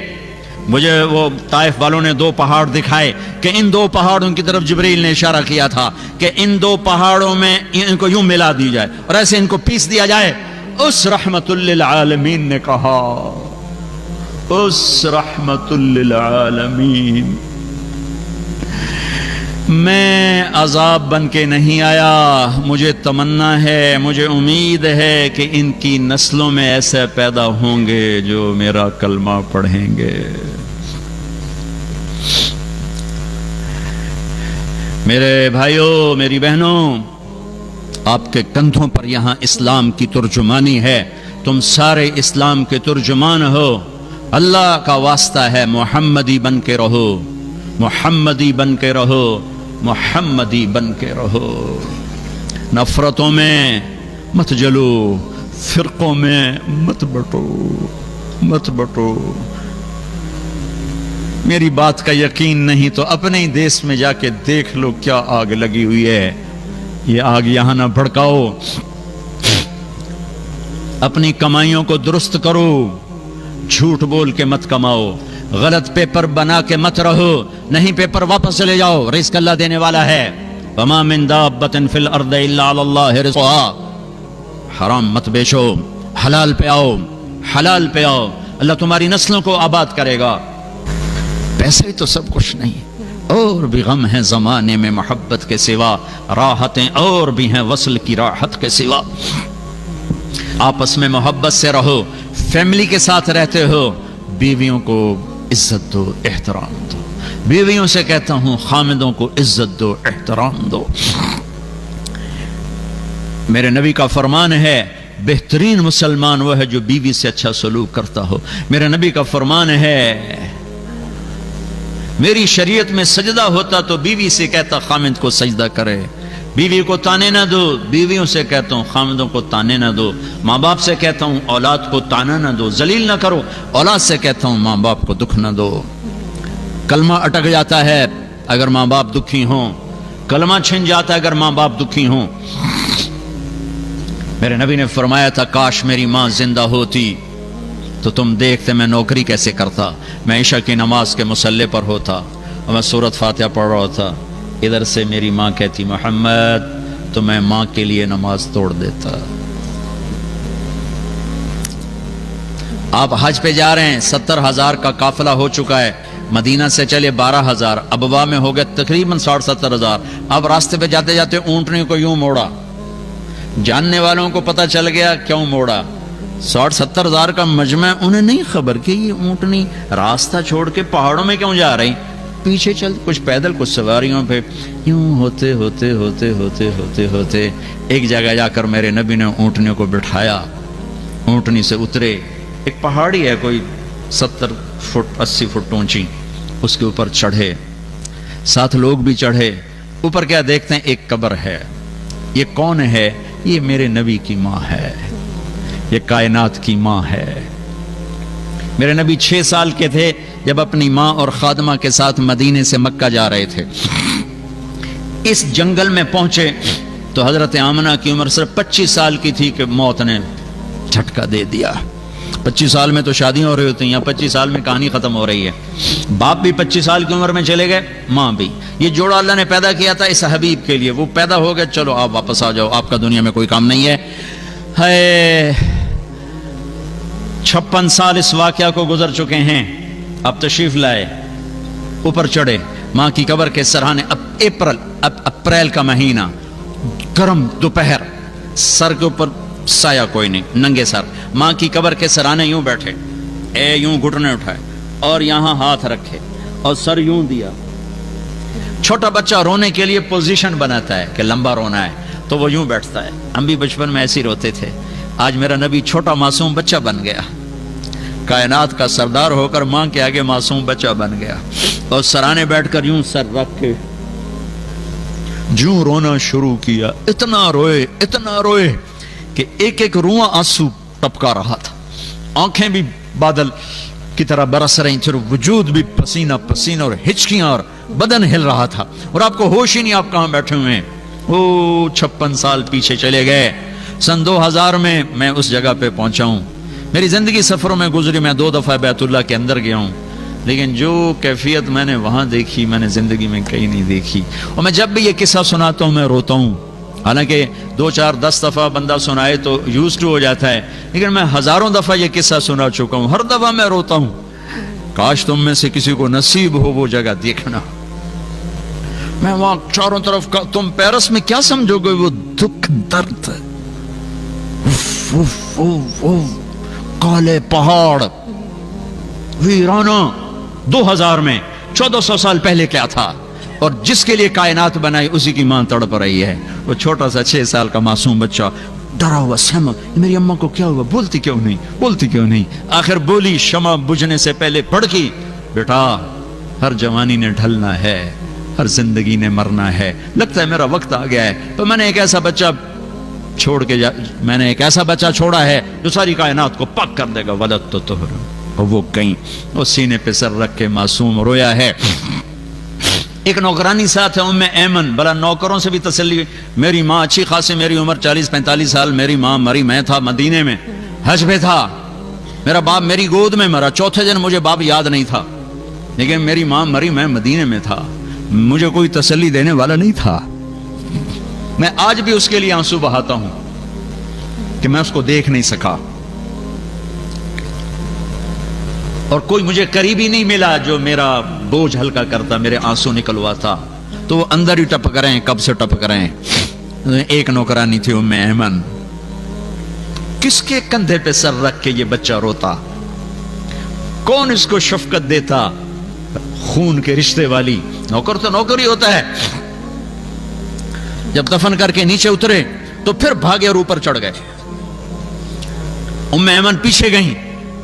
مجھے وہ طائف والوں نے 2 پہاڑ دکھائے کہ ان 2 پہاڑوں کی طرف جبریل نے اشارہ کیا تھا کہ ان 2 پہاڑوں میں ان کو یوں ملا دی جائے اور ایسے ان کو پیس دیا جائے. اس رحمت للعالمین نے کہا، اس رحمت للعالمین، میں عذاب بن کے نہیں آیا، مجھے تمنا ہے، مجھے امید ہے کہ ان کی نسلوں میں ایسے پیدا ہوں گے جو میرا کلمہ پڑھیں گے. میرے بھائیوں، میری بہنوں، آپ کے کندھوں پر یہاں اسلام کی ترجمانی ہے، تم سارے اسلام کے ترجمان ہو، اللہ کا واسطہ ہے محمدی بن کے رہو، محمدی بن کے رہو، محمدی بن کے رہو، نفرتوں میں مت جلو، فرقوں میں مت بٹو، مت بٹو۔ میری بات کا یقین نہیں تو اپنے ہی دیس میں جا کے دیکھ لو کیا آگ لگی ہوئی ہے، یہ آگ یہاں نہ بھڑکاؤ، اپنی کمائیوں کو درست کرو، جھوٹ بول کے مت کماؤ، غلط پیپر بنا کے مت رہو، نہیں پیپر واپس چلے جاؤ، رزق اللہ دینے والا ہے، وما من دابۃ فی الارض الا علی اللہ رزقها، حرام مت بیچو، حلال پہ آؤ، حلال پہ آؤ، اللہ تمہاری نسلوں کو آباد کرے گا۔ پیسے تو سب کچھ نہیں، اور بھی غم ہیں زمانے میں محبت کے سوا، راحتیں اور بھی ہیں وصل کی راحت کے سوا۔ آپس میں محبت سے رہو، فیملی کے ساتھ رہتے ہو، بیویوں کو عزت دو، احترام دو، بیویوں سے کہتا ہوں خامدوں کو عزت دو، احترام دو۔ میرے نبی کا فرمان ہے بہترین مسلمان وہ ہے جو بیوی سے اچھا سلوک کرتا ہو۔ میرے نبی کا فرمان ہے میری شریعت میں سجدہ ہوتا تو بیوی سے کہتا خامد کو سجدہ کرے، بیوی کو تانے نہ دو، بیویوں سے کہتا ہوں خامدوں کو تانے نہ دو، ماں باپ سے کہتا ہوں اولاد کو تانا نہ دو، ذلیل نہ کرو، اولاد سے کہتا ہوں ماں باپ کو دکھ نہ دو۔ کلمہ اٹک جاتا ہے اگر ماں باپ دکھی ہوں، کلمہ چھن جاتا ہے اگر ماں باپ دکھی ہوں۔ میرے نبی نے فرمایا تھا کاش میری ماں زندہ ہوتی تو تم دیکھتے میں نوکری کیسے کرتا، میں عشاء کی نماز کے مصلی پر ہوتا اور میں سورۃ فاتحہ پڑھ رہا تھا، ادھر سے میری ماں کہتی محمد، تو میں ماں کے لیے نماز توڑ دیتا۔ آپ حج پہ جا رہے ہیں، 70,000 کا قافلہ ہو چکا ہے، مدینہ سے چلے 12,000، ابوا میں ہو گئے تقریباً 60-70,000۔ اب راستے پہ جاتے جاتے اونٹنی کو یوں موڑا، جاننے والوں کو پتہ چل گیا کیوں موڑا، 60-70,000 کا مجمع، انہیں نہیں خبر کہ یہ اونٹنی راستہ چھوڑ کے پہاڑوں میں کیوں جا رہی، پیچھے چل کچھ پیدل کچھ سواریوں پہ، یوں ہوتے ہوتے ہوتے ہوتے ہوتے ہوتے ایک جگہ جا کر میرے نبی نے اونٹنیوں کو بٹھایا، اونٹنی سے اترے، ایک پہاڑی ہے کوئی 70 فٹ 80 فٹ اونچی، اس کے اوپر چڑھے، ساتھ لوگ بھی چڑھے، اوپر کیا دیکھتے ہیں ایک قبر ہے، یہ کون ہے؟ یہ میرے نبی کی ماں ہے، یہ کائنات کی ماں ہے۔ میرے نبی 6 سال کے تھے جب اپنی ماں اور خادمہ کے ساتھ مدینے سے مکہ جا رہے تھے، اس جنگل میں پہنچے تو حضرت آمنہ کی عمر صرف 25 سال کی تھی کہ موت نے جھٹکا دے دیا۔ 25 سال میں تو شادیاں ہو رہی ہوتی ہیں، یا 25 سال میں کہانی ختم ہو رہی ہے۔ باپ بھی 25 سال کی عمر میں چلے گئے، ماں بھی۔ یہ جوڑا اللہ نے پیدا کیا تھا اس حبیب کے لیے، وہ پیدا ہو گئے، چلو آپ واپس آ جاؤ، آپ کا دنیا میں کوئی کام نہیں ہے۔ 56 سال اس واقعہ کو گزر چکے ہیں، اب تشریف لائے، اوپر چڑھے، ماں کی قبر کے سرحانے، اپریل کا مہینہ، گرم دوپہر، سر کے اوپر سایہ کوئی نہیں، ننگے سر، ماں کی قبر کے سرانے یوں بیٹھے، یوں گھٹنے اٹھائے اور یہاں ہاتھ رکھے اور سر یوں دیا۔ چھوٹا بچہ رونے کے لیے پوزیشن بناتا ہے کہ لمبا رونا ہے تو وہ یوں بیٹھتا ہے، ہم بھی بچپن میں ایسے ہی روتے تھے۔ آج میرا نبی چھوٹا معصوم بچہ بن گیا، کائنات کا سردار ہو کر ماں کے آگے معصوم بچہ بن گیا، اور سرانے بیٹھ کر یوں سر رکھ کے جو رونا شروع کیا، اتنا روئے کہ ایک ایک رواں آنسو ٹپکا رہا تھا، آنکھیں بھی بادل کی طرح برس رہی تھی، وجود بھی پسینہ پسینہ اور ہچکیاں، اور بدن ہل رہا تھا، اور آپ کو ہوش ہی نہیں آپ کہاں بیٹھے ہوئے ہیں۔ 56 سال پیچھے چلے گئے، سن 2000 میں میں اس جگہ پہ پہنچا ہوں۔ میری زندگی سفروں میں گزری، میں 2 دفعہ بیت اللہ کے اندر گیا ہوں، لیکن جو کیفیت میں نے وہاں دیکھی میں نے زندگی میں کہیں نہیں دیکھی۔ اور میں جب بھی یہ قصہ سناتا ہوں میں روتا ہوں، حالانکہ 2 4 10 دفعہ بندہ سنائے تو یوزڈ ہو جاتا ہے، لیکن میں ہزاروں دفعہ یہ قصہ سنا چکا ہوں، ہر دفعہ میں روتا ہوں۔ کاش تم میں سے کسی کو نصیب ہو وہ جگہ دیکھنا۔ میں وہاں چاروں طرف کا، تم پیرس میں کیا سمجھو گے، وہ دکھ درد، کالے پہاڑ، ویرانہ۔ 2000 میں 1400 سال پہلے کیا تھا؟ اور جس کے لیے کائنات بنائی اسی کی ماں تڑپ رہی ہے. وہ چھوٹا سا 6 سال کا معصوم بچہ ڈرا ہوا سہما, میری اماں کو کیا ہوا, بولتی کیوں نہیں. آخر بولی شمع بجھنے سے پہلے پڑکی, بیٹا ہر جوانی نے ڈھلنا ہے, ہر زندگی نے مرنا ہے, لگتا ہے میرا وقت آ گیا ہے, تو میں نے ایک ایسا بچہ چھوڑا ہے جو ساری کائنات کو پاک کر دے گا. ولد تو طہر. اور وہ کہیں وہ سینے پہ سر رکھ کے معصوم رویا ہے. ایک نوکرانی ساتھ ہے ام ایمن, بلا نوکروں سے بھی تسلی. میری ماں اچھی خاصی, میری عمر 40-45 سال, میری ماں مری, میں تھا مدینے میں حج پہ تھا, میرا باپ میری گود میں مرا, چوتھے دن مجھے باپ یاد نہیں تھا, لیکن میری ماں مری, میں مدینے میں تھا, مجھے کوئی تسلی دینے والا نہیں تھا. میں آج بھی اس کے لیے آنسو بہاتا ہوں کہ میں اس کو دیکھ نہیں سکا, اور کوئی مجھے قریبی نہیں ملا جو میرا بوجھ ہلکا کرتا, میرے آنسو نکلواتا. تو وہ اندر ہی ٹپک رہے ہیں, کب سے ٹپک رہے ہیں. ایک نوکرانی تھی ام ایمن, کس کے کندھے پہ سر رکھ کے یہ بچہ روتا, کون اس کو شفقت دیتا. خون کے رشتے والی نوکر تو نوکر ہی ہوتا ہے. جب دفن کر کے نیچے اترے تو پھر بھاگے اور اوپر چڑھ گئے. ام ایمن پیچھے گئیں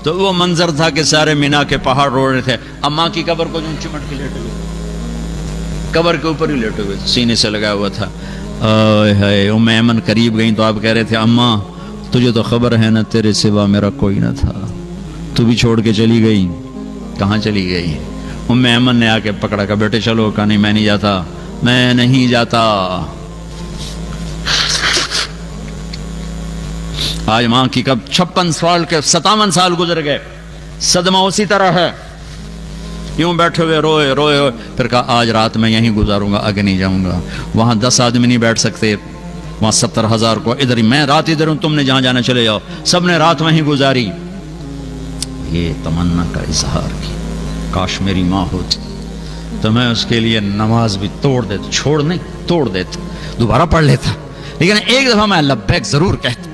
تو وہ منظر تھا کہ سارے مینا کے پہاڑ رو رہے تھے. اماں کی قبر کو جو چمٹ کے لیٹے ہوئے, قبر کے اوپر ہی لیٹے ہوئے, سینے سے لگا ہوا تھا. ام ایمن قریب گئیں تو آپ کہہ رہے تھے, اماں تجھے تو خبر ہے نا, تیرے سوا میرا کوئی نہ تھا, تو بھی چھوڑ کے چلی گئی. کہاں چلی گئی؟ ام ایمن نے آ کے پکڑا, کہا بیٹے چلو. کہا نہیں میں نہیں جاتا. آج ماں کی کب 56 سال کے 57 سال گزر گئے, صدمہ اسی طرح ہے. یوں بیٹھے ہوئے روئے. پھر کہا آج رات میں یہیں گزاروں گا, آگے نہیں جاؤں گا. وہاں 10 آدمی نہیں بیٹھ سکتے, وہاں 70,000 کو ادھر ہی, میں رات ادھر ہوں, تم نے جہاں جانا چلے جاؤ. سب نے رات وہیں گزاری. یہ تمنا کا اظہار کی, کاش میری ماں ہوتی تو میں اس کے لیے نماز بھی توڑ دیتا, چھوڑ نہیں توڑ دیتا, دوبارہ پڑھ لیتا. لیکن ایک دفعہ میں لبیک ضرور کہتا.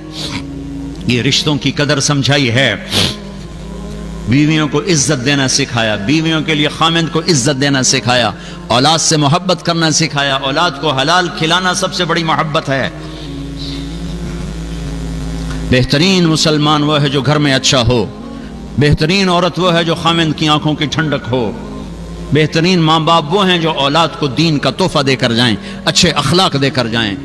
یہ رشتوں کی قدر سمجھائی ہے, بیویوں کو عزت دینا سکھایا, بیویوں کے لیے خامند کو عزت دینا سکھایا, اولاد سے محبت کرنا سکھایا. اولاد کو حلال کھلانا سب سے بڑی محبت ہے. بہترین مسلمان وہ ہے جو گھر میں اچھا ہو, بہترین عورت وہ ہے جو خامند کی آنکھوں کی ٹھنڈک ہو, بہترین ماں باپ وہ ہیں جو اولاد کو دین کا تحفہ دے کر جائیں, اچھے اخلاق دے کر جائیں.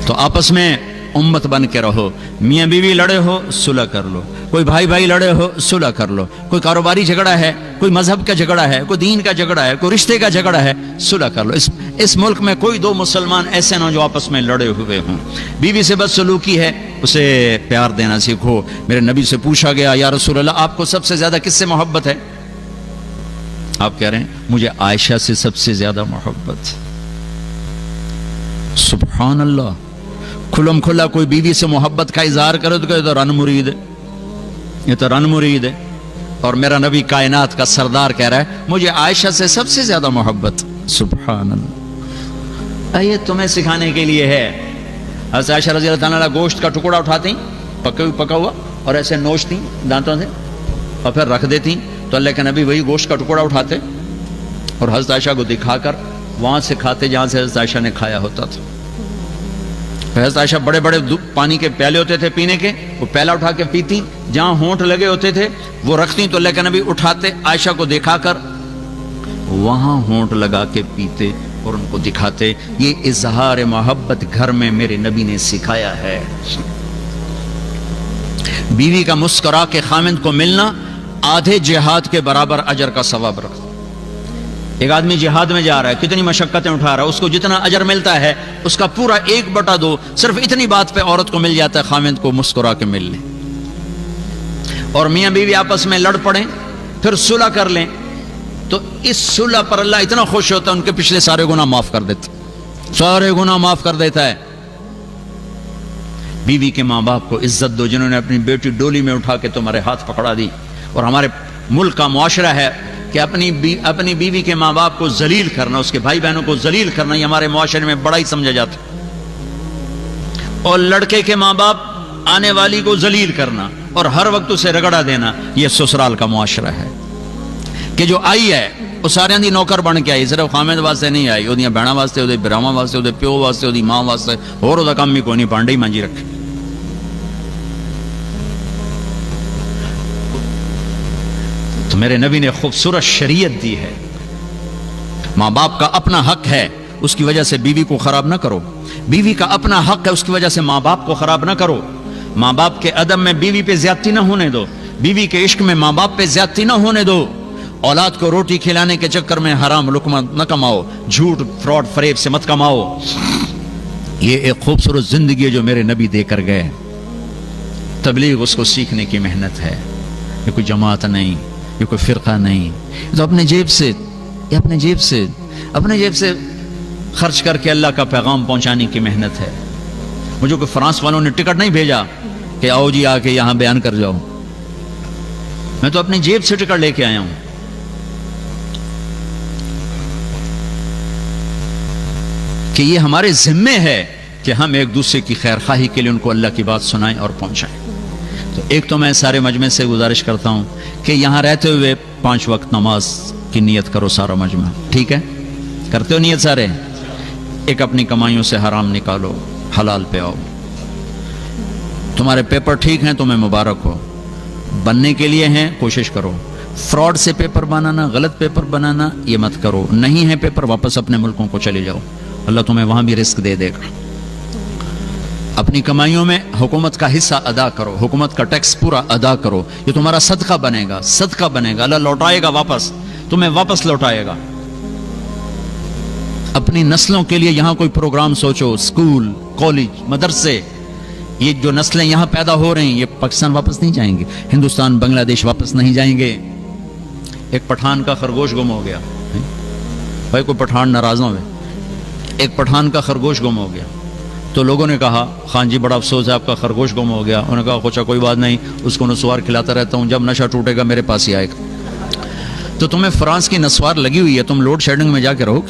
تو آپس میں امت بن کے رہو. میاں بیوی لڑے ہو صلح کر لو, کوئی بھائی لڑے ہو صلح کر لو, کوئی کاروباری جھگڑا ہے, کوئی مذہب کا جھگڑا ہے, کوئی دین کا جھگڑا ہے, کوئی رشتے کا جھگڑا ہے, صلح کر لو. اس ملک میں کوئی 2 مسلمان ایسے نہ جو آپس میں لڑے ہوئے ہوں. بیوی سے بدسلوکی ہے, اسے پیار دینا سیکھو. میرے نبی سے پوچھا گیا, یا رسول اللہ آپ کو سب سے زیادہ کس سے محبت ہے؟ آپ کہہ رہے ہیں مجھے عائشہ سے سب سے زیادہ محبت. سبحان اللہ. کھلم کھلا کوئی بیوی سے محبت کا اظہار کرے تو کہے تو رن مرید ہے, یہ تو رن مرید ہے. اور میرا نبی کائنات کا سردار کہہ رہا ہے مجھے عائشہ سے سب سے زیادہ محبت. سبحان اللہ. یہ تمہیں سکھانے کے لیے ہے. حضرت عائشہ رضی اللہ تعالیٰ گوشت کا ٹکڑا اٹھاتی, پکا ہوا, اور ایسے نوچتی دانتوں سے اور پھر رکھ دیتی, تو اللہ کے نبی وہی گوشت کا ٹکڑا اٹھاتے اور حضرت عائشہ کو دکھا کر وہاں سے کھاتے جہاں سے حضرت عائشہ نے کھایا ہوتا تھا. حضرت عائشہ بڑے پانی کے پیالے ہوتے تھے پینے کے, وہ پیالہ اٹھا کے پیتی, جہاں ہونٹ لگے ہوتے تھے وہ رکھتی, تو اللہ کے نبی اٹھاتے عائشہ کو دکھا کر وہاں ہونٹ لگا کے پیتے اور ان کو دکھاتے. یہ اظہار محبت گھر میں میرے نبی نے سکھایا ہے. بیوی کا مسکرا کے خامند کو ملنا آدھے جہاد کے برابر اجر کا ثواب رکھتا. ایک آدمی جہاد میں جا رہا ہے, کتنی مشقتیں اٹھا رہا ہے, اس کو جتنا اجر ملتا ہے اس کا پورا 1/2 صرف اتنی بات پہ عورت کو مل جاتا ہے, خامند کو مسکرا کے مل لیں. اور میاں بیوی آپس میں لڑ پڑیں پھر صلح کر لیں, تو اس صلح پر اللہ اتنا خوش ہوتا ہے ان کے پچھلے سارے گناہ معاف کر دیتا, سارے گناہ معاف کر دیتا ہے. بیوی کے ماں باپ کو عزت دو جنہوں نے اپنی بیٹی ڈولی میں اٹھا کے تمہارے ہاتھ پکڑا دی. اور ہمارے ملک کا معاشرہ ہے کہ اپنی بیوی کے ماں باپ کو ذلیل کرنا, اس کے بھائی بہنوں کو ذلیل کرنا, یہ ہمارے معاشرے میں بڑا ہی سمجھا جاتا. اور لڑکے کے ماں باپ آنے والی کو ذلیل کرنا اور ہر وقت اسے رگڑا دینا, یہ سسرال کا معاشرہ ہے. کہ جو آئی ہے وہ سارے دی نوکر بن کے آئی, صرف خامد واسطے نہیں آئی, وہ بہنوں واسطے, وہ براواں واسطے, وہ پیو واسطے, وہ ماں واسطے, اور وہ کام بھی کوئی نہیں, پانڈے ہی مانجی رکھے. تو میرے نبی نے خوبصورت شریعت دی ہے. ماں باپ کا اپنا حق ہے, اس کی وجہ سے بیوی کو خراب نہ کرو. بیوی کا اپنا حق ہے, اس کی وجہ سے ماں باپ کو خراب نہ کرو. ماں باپ کے ادب میں بیوی پہ زیادتی نہ ہونے دو, بیوی کے عشق میں ماں باپ پہ زیادتی نہ ہونے دو. اولاد کو روٹی کھلانے کے چکر میں حرام لقمہ نہ کماؤ, جھوٹ فراڈ فریب سے مت کماؤ. یہ ایک خوبصورت زندگی ہے جو میرے نبی دے کر گئے. تبلیغ اس کو سیکھنے کی محنت ہے. یہ کوئی جماعت نہیں, یہ کوئی فرقہ نہیں, تو اپنے جیب سے خرچ کر کے اللہ کا پیغام پہنچانے کی محنت ہے. مجھے کوئی فرانس والوں نے ٹکٹ نہیں بھیجا کہ آؤ جی آ کے یہاں بیان کر جاؤ. میں تو اپنی جیب سے ٹکٹ لے کے آیا ہوں. کہ یہ ہمارے ذمے ہے کہ ہم ایک دوسرے کی خیر خواہی کے لیے ان کو اللہ کی بات سنائیں اور پہنچائیں. تو ایک تو میں سارے مجمع سے گزارش کرتا ہوں کہ یہاں رہتے ہوئے 5 وقت نماز کی نیت کرو سارا مجمع, ٹھیک ہے؟ کرتے ہو نیت سارے؟ ایک اپنی کمائیوں سے حرام نکالو, حلال پہ آؤ. تمہارے پیپر ٹھیک ہیں تمہیں مبارک ہو, بننے کے لیے ہیں کوشش کرو. فراڈ سے پیپر بنانا, غلط پیپر بنانا یہ مت کرو. نہیں ہے پیپر واپس اپنے ملکوں کو چلے جاؤ, اللہ تمہیں وہاں بھی رزق دے دے گا. اپنی کمائیوں میں حکومت کا حصہ ادا کرو, حکومت کا ٹیکس پورا ادا کرو. یہ تمہارا صدقہ بنے گا, صدقہ بنے گا, اللہ لوٹائے گا واپس, تمہیں واپس لوٹائے گا. اپنی نسلوں کے لیے یہاں کوئی پروگرام سوچو, اسکول, کالج, مدرسے. یہ جو نسلیں یہاں پیدا ہو رہی ہیں یہ پاکستان واپس نہیں جائیں گے, ہندوستان بنگلہ دیش واپس نہیں جائیں گے. ایک پٹھان کا خرگوش گم ہو گیا. بھائی کوئی پٹھان ناراض نہ ہوئے. ایک پٹھان کا خرگوش گم ہو گیا تو لوگوں نے کہا خان جی بڑا افسوس ہے آپ کا خرگوش گم ہو گیا. انہوں نے کہا خوشا کوئی بات نہیں, اس کو نسوار کھلاتا رہتا ہوں, جب نشہ ٹوٹے گا میرے پاس ہی آئے گا. تو تمہیں فرانس کی نسوار لگی ہوئی ہے, تم لوڈ شیڈنگ میں جا کے رہو,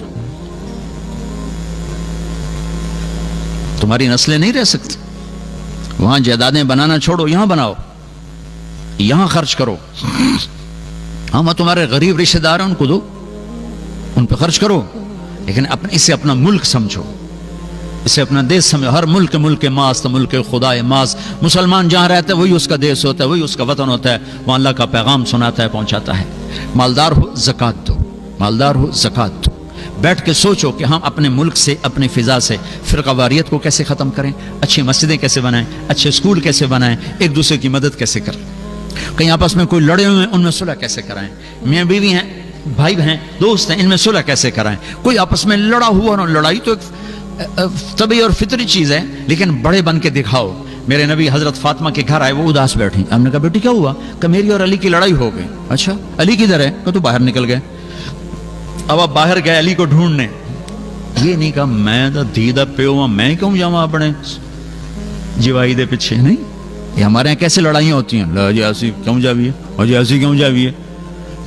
تمہاری نسلیں نہیں رہ سکتی. وہاں جائیدادیں بنانا چھوڑو, یہاں بناؤ, یہاں خرچ کرو. ہاں تمہارے غریب رشتہ دار ہیں ان کو دو, ان پہ خرچ کرو, لیکن اسے اپنا ملک سمجھو, اسے اپنا دیش سمجھو. ہر ملک ماست, ملک خدا ماست. مسلمان جہاں رہتا ہے وہی اس کا دیش ہوتا ہے, وہی اس کا وطن ہوتا ہے, وہاں اللہ کا پیغام سناتا ہے, پہنچاتا ہے. مالدار ہو زکوٰۃ دو, مالدار ہو زکوٰۃ دو. بیٹھ کے سوچو کہ ہم اپنے ملک سے, اپنی فضا سے فرقہ واریت کو کیسے ختم کریں, اچھی مسجدیں کیسے بنائیں, اچھے اسکول کیسے بنائیں, ایک دوسرے کی مدد کیسے کریں. کہیں آپس میں کوئی لڑے ہوئے ہیں ان میں صلح کیسے کرائیں, میاں بیوی ہیں, بھائی ہیں, دوست ہیں, ان میں صلح کیسے کرائیں. کوئی آپس میں لڑا ہوا نہ, لڑائی تو ایک طبعی اور فطری چیز ہے, لیکن بڑے بن کے دکھاؤ. میرے نبی حضرت فاطمہ کے گھر آئے, وہ اداس بیٹھی. ہم نے کہا بیٹی کیا ہوا؟ کہ میری اور علی کی لڑائی ہو گئی. اچھا علی کدھر ہے؟ کہ تو باہر نکل گئے. اب آپ باہر گئے علی کو ڈھونڈنے. یہ نہیں کہا میں تو دیدہ پیو میں کیوں جاؤں اپنے جوائی دے پیچھے. نہیں, یہ ہمارے یہاں کیسے لڑائیاں ہوتی ہیں, لا جی ایسی کیوں جاویے, اور جی ایسی کیوں جاویے.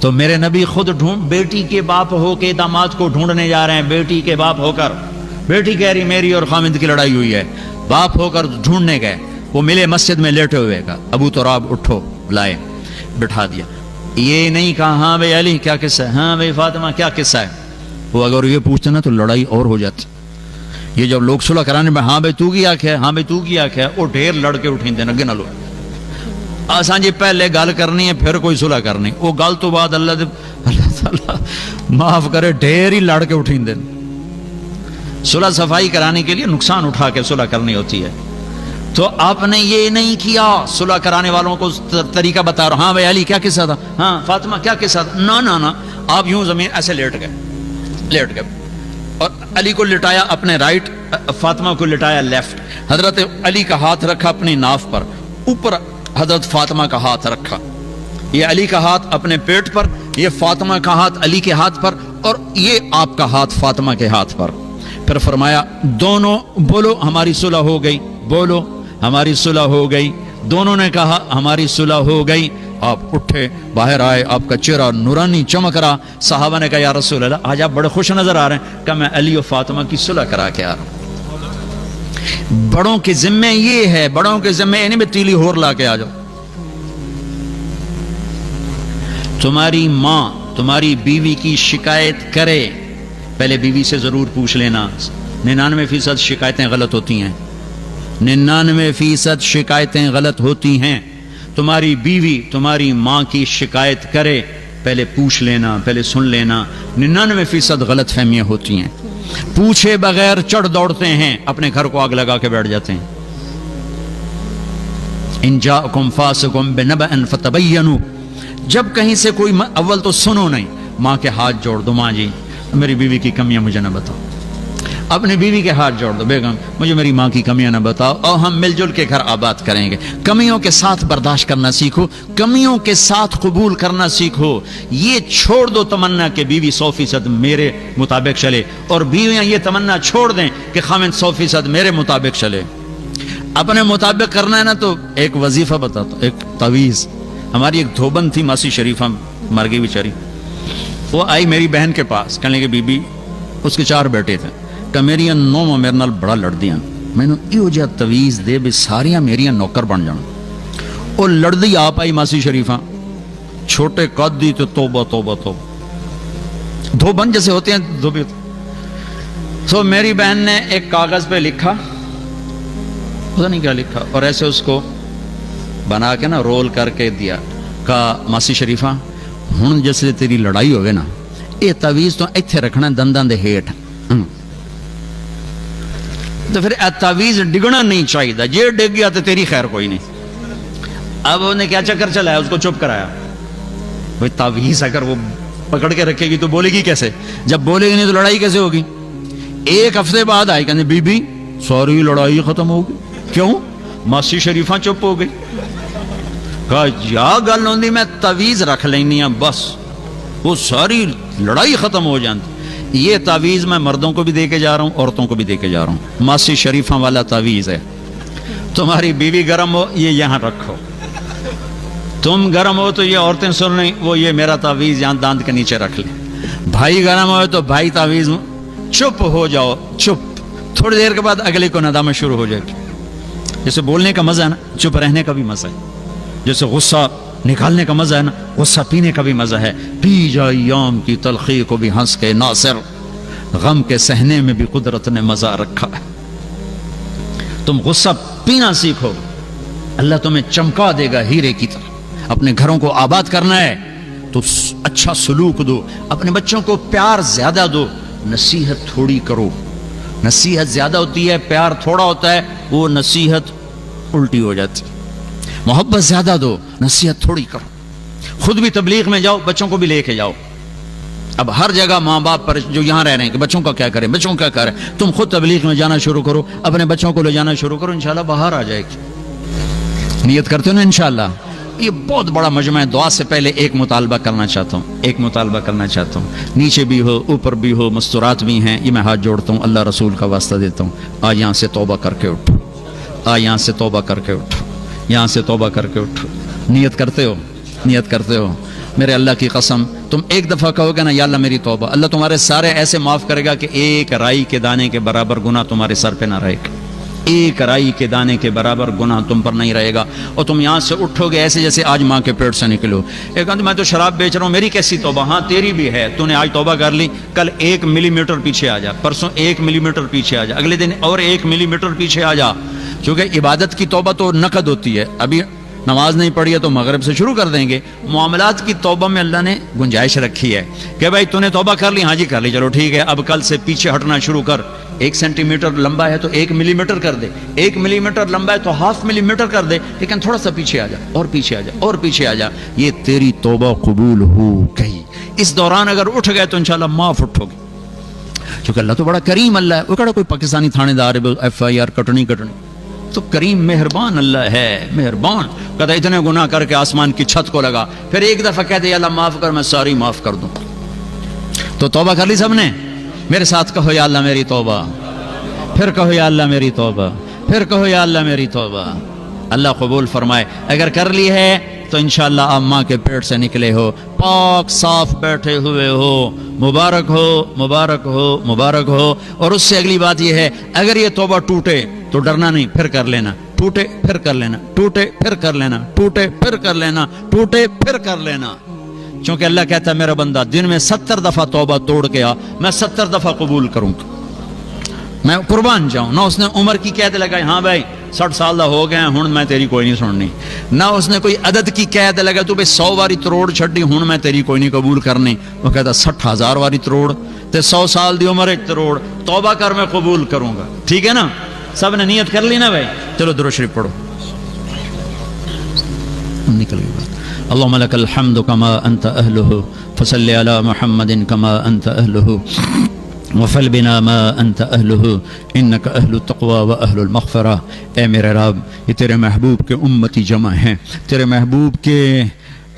تو میرے نبی خود بیٹی کے باپ ہو کے داماد کو ڈھونڈنے جا رہے ہیں. بیٹی کے باپ ہو کر, بیٹی کہہ رہی میری اور خامد کی لڑائی ہوئی ہے, باپ ہو کر ڈھونڈنے گئے. وہ ملے مسجد میں لیٹے ہوئے کا. ابو تراب اٹھو, لائے, بٹھا دیا. یہ نہیں کہا ہاں بھائی علی کیا قصہ ہے, ہاں بھائی فاطمہ کیا قصہ ہے. وہ اگر یہ پوچھتے نا تو لڑائی اور ہو جاتی. یہ جب لوگ صلح کرانے میں ہاں بھائی تو کی آنکھ ہے, ہاں بھائی تو کی آنکھ ہے, وہ ڈھیر لڑکے اٹھیں دینا گنا لو. آسان جی پہلے گل کرنی ہے پھر کوئی صلح کرنی, وہ گل تو بعد اللہ تعالیٰ معاف کرے ڈھیر ہی لڑ کے اٹھیں دین. صلح صفائی کرانے کے لیے نقصان اٹھا کے صلح کرنی ہوتی ہے. تو آپ نے یہ نہیں کیا, صلح کرانے والوں کو طریقہ بتا رہا, ہاں بھائی علی کیا قصہ تھا, ہاں فاطمہ کیا قصہ تھا. نہ آپ یوں زمین ایسے لیٹ گئے اور علی کو لٹایا اپنے رائٹ, فاطمہ کو لٹایا لیفٹ. حضرت علی کا ہاتھ رکھا اپنی ناف پر, اوپر حضرت فاطمہ کا ہاتھ رکھا. یہ علی کا ہاتھ اپنے پیٹ پر, یہ فاطمہ کا ہاتھ علی کے ہاتھ پر, اور یہ آپ کا ہاتھ فاطمہ کے ہاتھ پر. پھر فرمایا دونوں بولو ہماری صلح ہو گئی, بولو ہماری صلح ہو گئی. دونوں نے کہا ہماری صلح ہو گئی. آپ اٹھے, باہر آئے, آپ کا چہرہ نورانی چمک رہا. صحابہ نے کہا یا رسول اللہ آج آپ بڑے خوش نظر آ رہے ہیں. کہ میں علی و فاطمہ کی صلح کرا کے آ رہا ہوں. بڑوں کے ذمے یہ ہے, بڑوں کے ذمے یہ نہیں میں تیلی ہور لا کے آ جاؤ. تمہاری ماں تمہاری بیوی کی شکایت کرے، پہلے بیوی سے ضرور پوچھ لینا. 99% شکایتیں غلط ہوتی ہیں، 99% شکایتیں غلط ہوتی ہیں. تمہاری بیوی تمہاری ماں کی شکایت کرے، پہلے پوچھ لینا، پہلے سن لینا. 99% غلط فہمیاں ہوتی ہیں. پوچھے بغیر چڑھ دوڑتے ہیں، اپنے گھر کو آگ لگا کے بیٹھ جاتے ہیں. ان جاءکم فاسق بنبأ فتبینوا، جب کہیں سے کوئی اول تو سنو نہیں، ماں کے ہاتھ جوڑ دو، ماں جی میری بیوی کی کمیاں مجھے نہ بتاؤ. اپنی بیوی کے ہاتھ جوڑ دو، بیگم مجھے میری ماں کی کمیاں نہ بتاؤ، اور ہم مل جل کے گھر آباد کریں گے. کمیوں کے ساتھ برداشت کرنا سیکھو، کمیوں کے ساتھ قبول کرنا سیکھو. یہ چھوڑ دو تمنا کہ بیوی 100% میرے مطابق چلے، اور بیویاں یہ تمنا چھوڑ دیں کہ خامن 100% میرے مطابق چلے. اپنے مطابق کرنا ہے نا تو ایک وظیفہ بتاتا ہوں، ایک تعویذ. ہماری ایک دھوبن تھی ماسی شریفہ، مر گئی بیچاری. وہ آئی میری بہن کے پاس، کہنے لگی بی بی، اس کے 4 بیٹے تھے، کہ میری نو میرے نال بڑا لڑ دیاں، میں نے یہ جا تعویذ دے بھی ساریاں میری نوکر بن جان. وہ لڑدی آپ آئی ماسی شریفہ، چھوٹے قد دی تو توبہ توبہ توبہ، دھوبن جیسے ہوتے ہیں دھوبے. سو میری بہن نے ایک کاغذ پہ لکھا، پتہ نہیں کیا لکھا، اور ایسے اس کو بنا کے نا رول کر کے دیا. کہا ماسی شریفہ ہن جیسے تیری لڑائی ہوگی نا، یہ تعویذ تو ایتھے رکھنا دنداں دے ہیٹھ، تو پھر تعویذ ڈگنا نہیں چاہیے، جے ڈگ گیا تو تیری خیر کوئی نہیں. اب انہوں نے کیا چکر چلایا، اس کو چپ کرایا. بھئی تعویذ اگر وہ پکڑ کے رکھے گی تو بولے گی کیسے؟ جب بولے گی نہیں تو لڑائی کیسے ہوگی؟ 1 ہفتے بعد آئی کہنے بی بی ساری لڑائی ختم ہوگی. کیوں؟ ماسی شریفہ چپ ہو گئی. کہا یا گل ہوندی میں تعویذ رکھ لینی ہاں، بس وہ ساری لڑائی ختم ہو جاتی. یہ تعویذ میں مردوں کو بھی دے کے جا رہا ہوں، عورتوں کو بھی دے کے جا رہا ہوں. ماسی شریفہ والا تعویذ ہے. تمہاری بیوی گرم ہو، یہ یہاں رکھو. تم گرم ہو تو یہ عورتیں سن رہی، وہ یہ میرا تعویذ یہاں داند کے نیچے رکھ لیں. بھائی گرم ہو تو بھائی تعویذ، چپ ہو جاؤ، چپ. تھوڑی دیر کے بعد اگلے کو ندامت شروع ہو جائے گی. جیسے بولنے کا مزہ ہے نا، چپ رہنے کا بھی مزہ ہے. جیسے غصہ نکالنے کا مزہ ہے نا، غصہ پینے کا بھی مزہ ہے. پی جا ایام کی تلخی کو بھی ہنس کے ناصر، غم کے سہنے میں بھی قدرت نے مزہ رکھا ہے. تم غصہ پینا سیکھو، اللہ تمہیں چمکا دے گا ہیرے کی طرح. اپنے گھروں کو آباد کرنا ہے تو اچھا سلوک دو، اپنے بچوں کو پیار زیادہ دو، نصیحت تھوڑی کرو. نصیحت زیادہ ہوتی ہے، پیار تھوڑا ہوتا ہے، وہ نصیحت الٹی ہو جاتی. محبت زیادہ دو، نصیحت تھوڑی کرو. خود بھی تبلیغ میں جاؤ، بچوں کو بھی لے کے جاؤ. اب ہر جگہ ماں باپ پر جو یہاں رہ رہے ہیں کہ بچوں کا کیا کریں، بچوں کا کیا کریں، تم خود تبلیغ میں جانا شروع کرو، اپنے بچوں کو لے جانا شروع کرو، انشاءاللہ باہر آ جائے گی. نیت کرتے ہو نا انشاءاللہ. یہ بہت بڑا مجمع ہے. دعا سے پہلے ایک مطالبہ کرنا چاہتا ہوں، نیچے بھی ہو اوپر بھی ہو، مستورات بھی ہیں، یہ میں ہاتھ جوڑتا ہوں، اللہ رسول کا واسطہ دیتا ہوں. آج یہاں سے توبہ کر کے اٹھو، آج یہاں سے توبہ کر کے اٹھو، یہاں سے توبہ کر کے اٹھو. نیت کرتے ہو میرے اللہ کی قسم، تم ایک دفعہ کہو گے نا یا اللہ میری توبہ، اللہ تمہارے سارے ایسے معاف کرے گا کہ ایک رائی کے دانے کے برابر گناہ تمہارے سر پہ نہ رہے گا. ایک رائی کے دانے کے برابر گناہ تم پر نہیں رہے گا. اور تم یہاں سے اٹھو گے ایسے جیسے آج ماں کے پیٹ سے نکلو. ایک میں تو شراب بیچ رہا ہوں، میری کیسی توبہ؟ ہاں تیری بھی ہے، تو نے آج توبہ کر لی، کل 1 ملی میٹر پیچھے آ جا، پرسوں 1 ملی میٹر پیچھے آ جا، اگلے دن اور 1 ملی میٹر پیچھے آ جا. کیونکہ عبادت کی توبہ تو نقد ہوتی ہے. ابھی نماز نہیں پڑھی ہے تو مغرب سے شروع کر دیں گے. معاملات کی توبہ میں اللہ نے گنجائش رکھی ہے کہ بھائی تو نے توبہ کر لی، ہاں جی کر لی، چلو ٹھیک ہے، اب کل سے پیچھے ہٹنا شروع کر. 1 سینٹی میٹر لمبا ہے تو 1 ملی میٹر کر دے، 1 ملی میٹر لمبا ہے تو 0.5 ملی میٹر کر دے، لیکن تھوڑا سا پیچھے آ جا، اور پیچھے آ جا، اور پیچھے آ جا. یہ تیری توبہ قبول ہو گئی. اس دوران اگر اٹھ گئے تو انشاءاللہ معاف اٹھو گے، کیونکہ اللہ تو بڑا کریم اللہ ہے. وہ کہڑا کوئی پاکستانی تھانے دار ہے FIR کٹنی، تو کریم مہربان اللہ ہے، مہربان. کہتا اتنے گناہ کر کے آسمان کی چھت کو لگا، پھر ایک دفعہ کہتے اللہ معاف کر، میں ساری معاف کر دوں. تو توبہ کر لی سب نے؟ میرے ساتھ کہو یا اللہ میری توبہ، پھر کہو یا اللہ میری توبہ، پھر کہو یا اللہ میری توبہ. اللہ قبول فرمائے. اگر کر لی ہے تو انشاءاللہ آپ ماں کے پیٹ سے نکلے ہو، پاک صاف بیٹھے ہوئے ہو. مبارک ہو، مبارک ہو، مبارک ہو. اور اس سے اگلی بات یہ ہے، اگر یہ توبہ ٹوٹے تو ڈرنا نہیں، پھر کر لینا. ٹوٹے پھر کر لینا، ٹوٹے پھر کر لینا، ٹوٹے پھر کر لینا، ٹوٹے پھر کر لینا. چونکہ اللہ کہتا ہے میرا بندہ دن میں 70 دفعہ توبہ توڑ کے آ، میں 70 دفعہ قبول کروں گا، میں قربان جاؤں۔ نہ اس نے عمر کی قید لگائی، ہاں بھائی 60 سال دا ہو گئے ہیں ہن میں تیری کوئی نہیں سننی، نہ اس نے کوئی عدد کی قید لگا تو بے 100 واری تروڑ چھڈی ہن میں تیری کوئی نہیں قبول کرنی، وہ کہتا 60,000 واری تروڑ تے 100 سال دی عمر ایک تروڑ، توبہ کر میں قبول کروں گا، ٹھیک ہے نا؟ سب نے نیت کر لی نا بھائی؟ چلو درود شریف پڑھو، نکل گئی بات۔ اللهم لك الحمد كما انت اهله فصل على محمد كما انت اهله وفل بنا ما انت اهله انك اهل التقوى واهل المغفرہ۔ اے میرے رب یہ تیرے محبوب کے امتی جمع ہیں، تیرے محبوب کے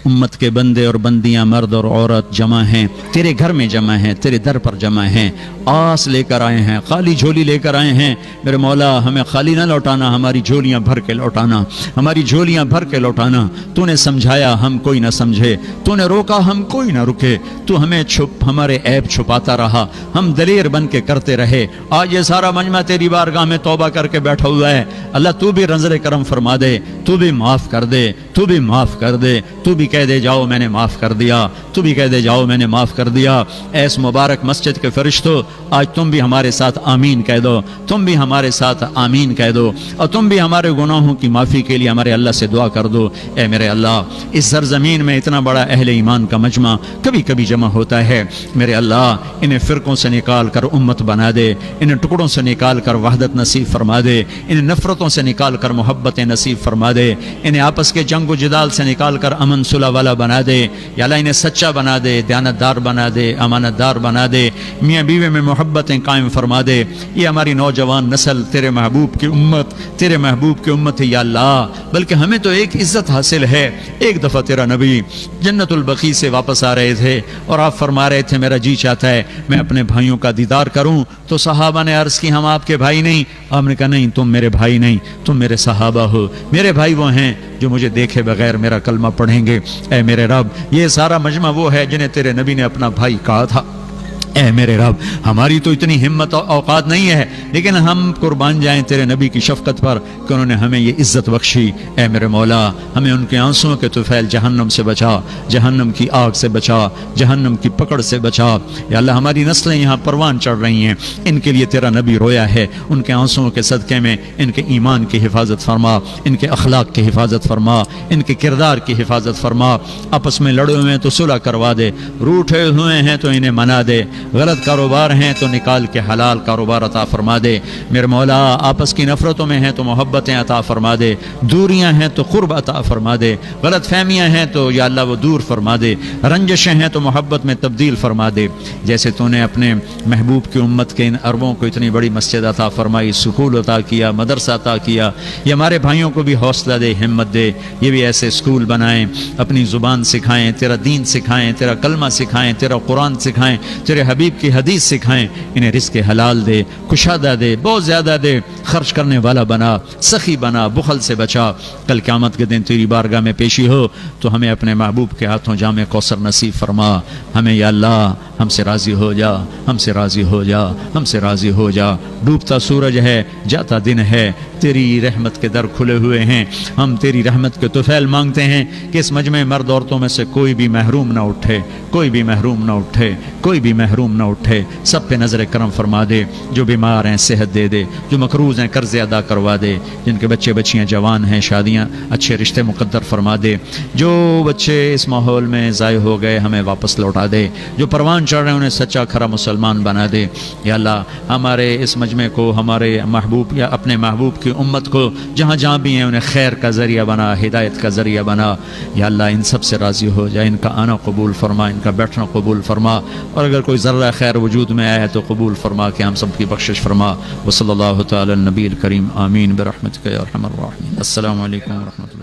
امت کے بندے اور بندیاں مرد اور عورت جمع ہیں، تیرے گھر میں جمع ہیں، تیرے در پر جمع ہیں، آس لے کر آئے ہیں، خالی جھولی لے کر آئے ہیں۔ میرے مولا ہمیں خالی نہ لوٹانا، ہماری جھولیاں بھر کے لوٹانا، ہماری جھولیاں بھر کے لوٹانا۔ تو نے سمجھایا ہم کوئی نہ سمجھے، تو نے روکا ہم کوئی نہ رکے، تو ہمیں ہمارے عیب چھپاتا رہا، ہم دلیر بن کے کرتے رہے۔ آج یہ سارا مجمع تیری بارگاہ میں توبہ کر کے بیٹھا ہوا ہے، اللہ تو بھی نظر کرم فرما دے، تو بھی معاف کر دے، تو بھی معاف کر دے، تو بھی کہہ دے جاؤ میں نے معاف کر دیا، تو بھی کہہ دے جاؤ میں نے معاف کر دیا۔ ایس مبارک مسجد کے فرشتوں آج تم بھی ہمارے ساتھ آمین کہہ دو، تم بھی ہمارے ساتھ آمین کہہ دو، اور تم بھی ہمارے گناہوں کی معافی کے لیے ہمارے اللہ سے دعا کر دو۔ اے میرے اللہ اس سرزمین میں اتنا بڑا اہل ایمان کا مجمع کبھی کبھی جمع ہوتا ہے، میرے اللہ انہیں فرقوں سے نکال کر امت بنا دے، انہیں ٹکڑوں سے نکال کر وحدت نصیب فرما دے، انہیں نفرتوں سے نکال کر محبت نصیب فرما دے، انہیں آپس کے جنگ و جدال سے نکال کر امن صلح والا بنا دے، یا اللہ انہیں سچا بنا دے، دیانتدار بنا دے، امانت دار بنا دے، میاں بیوی میں محبتیں قائم فرما دے۔ یہ ہماری نوجوان نسل تیرے محبوب کی امت، تیرے محبوب کی امت ہے یا اللہ، بلکہ ہمیں تو ایک عزت حاصل ہے۔ ایک دفعہ تیرا نبی جنت البقیع سے واپس آ رہے تھے اور آپ فرما رہے تھے میرا جی چاہتا ہے میں اپنے بھائیوں کا دیدار کروں، تو صحابہ نے عرض کی ہم آپ کے بھائی نہیں؟ آپ نے کہا نہیں تم میرے بھائی نہیں، تم میرے صحابہ ہو، میرے بھائی وہ ہیں جو مجھے دیکھے بغیر میرا کلمہ پڑھیں گے۔ اے میرے رب یہ سارا مجمع وہ ہے جنہیں تیرے نبی نے اپنا بھائی کہا تھا۔ اے میرے رب ہماری تو اتنی ہمت اور اوقات نہیں ہے، لیکن ہم قربان جائیں تیرے نبی کی شفقت پر کہ انہوں نے ہمیں یہ عزت بخشی۔ اے میرے مولا ہمیں ان کے آنسوؤں کے طفیل جہنم سے بچا، جہنم کی آگ سے بچا، جہنم کی پکڑ سے بچا۔ یا اللہ ہماری نسلیں یہاں پروان چڑھ رہی ہیں، ان کے لیے تیرا نبی رویا ہے، ان کے آنسوؤں کے صدقے میں ان کے ایمان کی حفاظت فرما، ان کے اخلاق کی حفاظت فرما، ان کے کردار کی حفاظت فرما۔ آپس میں لڑے ہوئے ہیں تو صلح کروا دے، روٹھے ہوئے ہیں تو انہیں منا دے، غلط کاروبار ہیں تو نکال کے حلال کاروبار عطا فرما دے۔ میرے مولا آپس کی نفرتوں میں ہیں تو محبتیں عطا فرما دے، دوریاں ہیں تو قرب عطا فرما دے، غلط فہمیاں ہیں تو یا اللہ وہ دور فرما دے، رنجشیں ہیں تو محبت میں تبدیل فرما دے۔ جیسے تو نے اپنے محبوب کی امت کے ان عربوں کو اتنی بڑی مسجد عطا فرمائی، سکول عطا کیا، مدرسہ عطا کیا، یہ ہمارے بھائیوں کو بھی حوصلہ دے، ہمت دے، یہ بھی ایسے سکول بنائیں، اپنی زبان سکھائیں، تیرا دین سکھائیں، تیرا کلمہ سکھائیں، تیرا قرآن سکھائیں، تیرے حبیب کی حدیث سکھائیں، انہیں رزق حلال دے، کشادہ دے، بہت زیادہ دے، خرچ کرنے والا بنا، سخی بنا، بخل سے بچا۔ کل قیامت کے دن تیری بارگاہ میں پیشی ہو تو ہمیں اپنے محبوب کے ہاتھوں جام کوثر نصیب فرما۔ ہمیں یا اللہ ہم سے راضی ہو جا، ہم سے راضی ہو جا، ہم سے راضی ہو جا۔ ڈوبتا سورج ہے، جاتا دن ہے، تیری رحمت کے در کھلے ہوئے ہیں، ہم تیری رحمت کے طفیل مانگتے ہیں کہ اس مجمع مرد عورتوں میں سے کوئی بھی محروم نہ اٹھے، کوئی بھی محروم نہ اٹھے، کوئی بھی محروم نہ اٹھے۔ سب پہ نظر کرم فرما دے، جو بیمار ہیں صحت دے دے، جو مقروض ہیں قرض ادا کروا دے، جن کے بچے بچیاں جوان ہیں شادیاں اچھے رشتے مقدر فرما دے، جو بچے اس ماحول میں ضائع ہو گئے ہمیں واپس لوٹا دے، جو پروان چڑھ رہے ہیں انہیں سچا کھرا مسلمان بنا دے۔ یا اللہ ہمارے اس مجمع کو، ہمارے محبوب یا اپنے محبوب کی امت کو جہاں جہاں بھی ہیں انہیں خیر کا ذریعہ بنا، ہدایت کا ذریعہ بنا۔ یا اللہ ان سب سے راضی ہو جائے، ان کا آنا قبول فرما، ان کا بیٹھنا قبول فرما، اور اگر کوئی ذرہ خیر وجود میں آیا ہے تو قبول فرما کہ ہم سب کی بخشش فرما۔ وصلی اللہ تعالی النبی الکریم، آمین برحمتک یا ارحم الراحمین۔ السلام علیکم ورحمۃ اللہ۔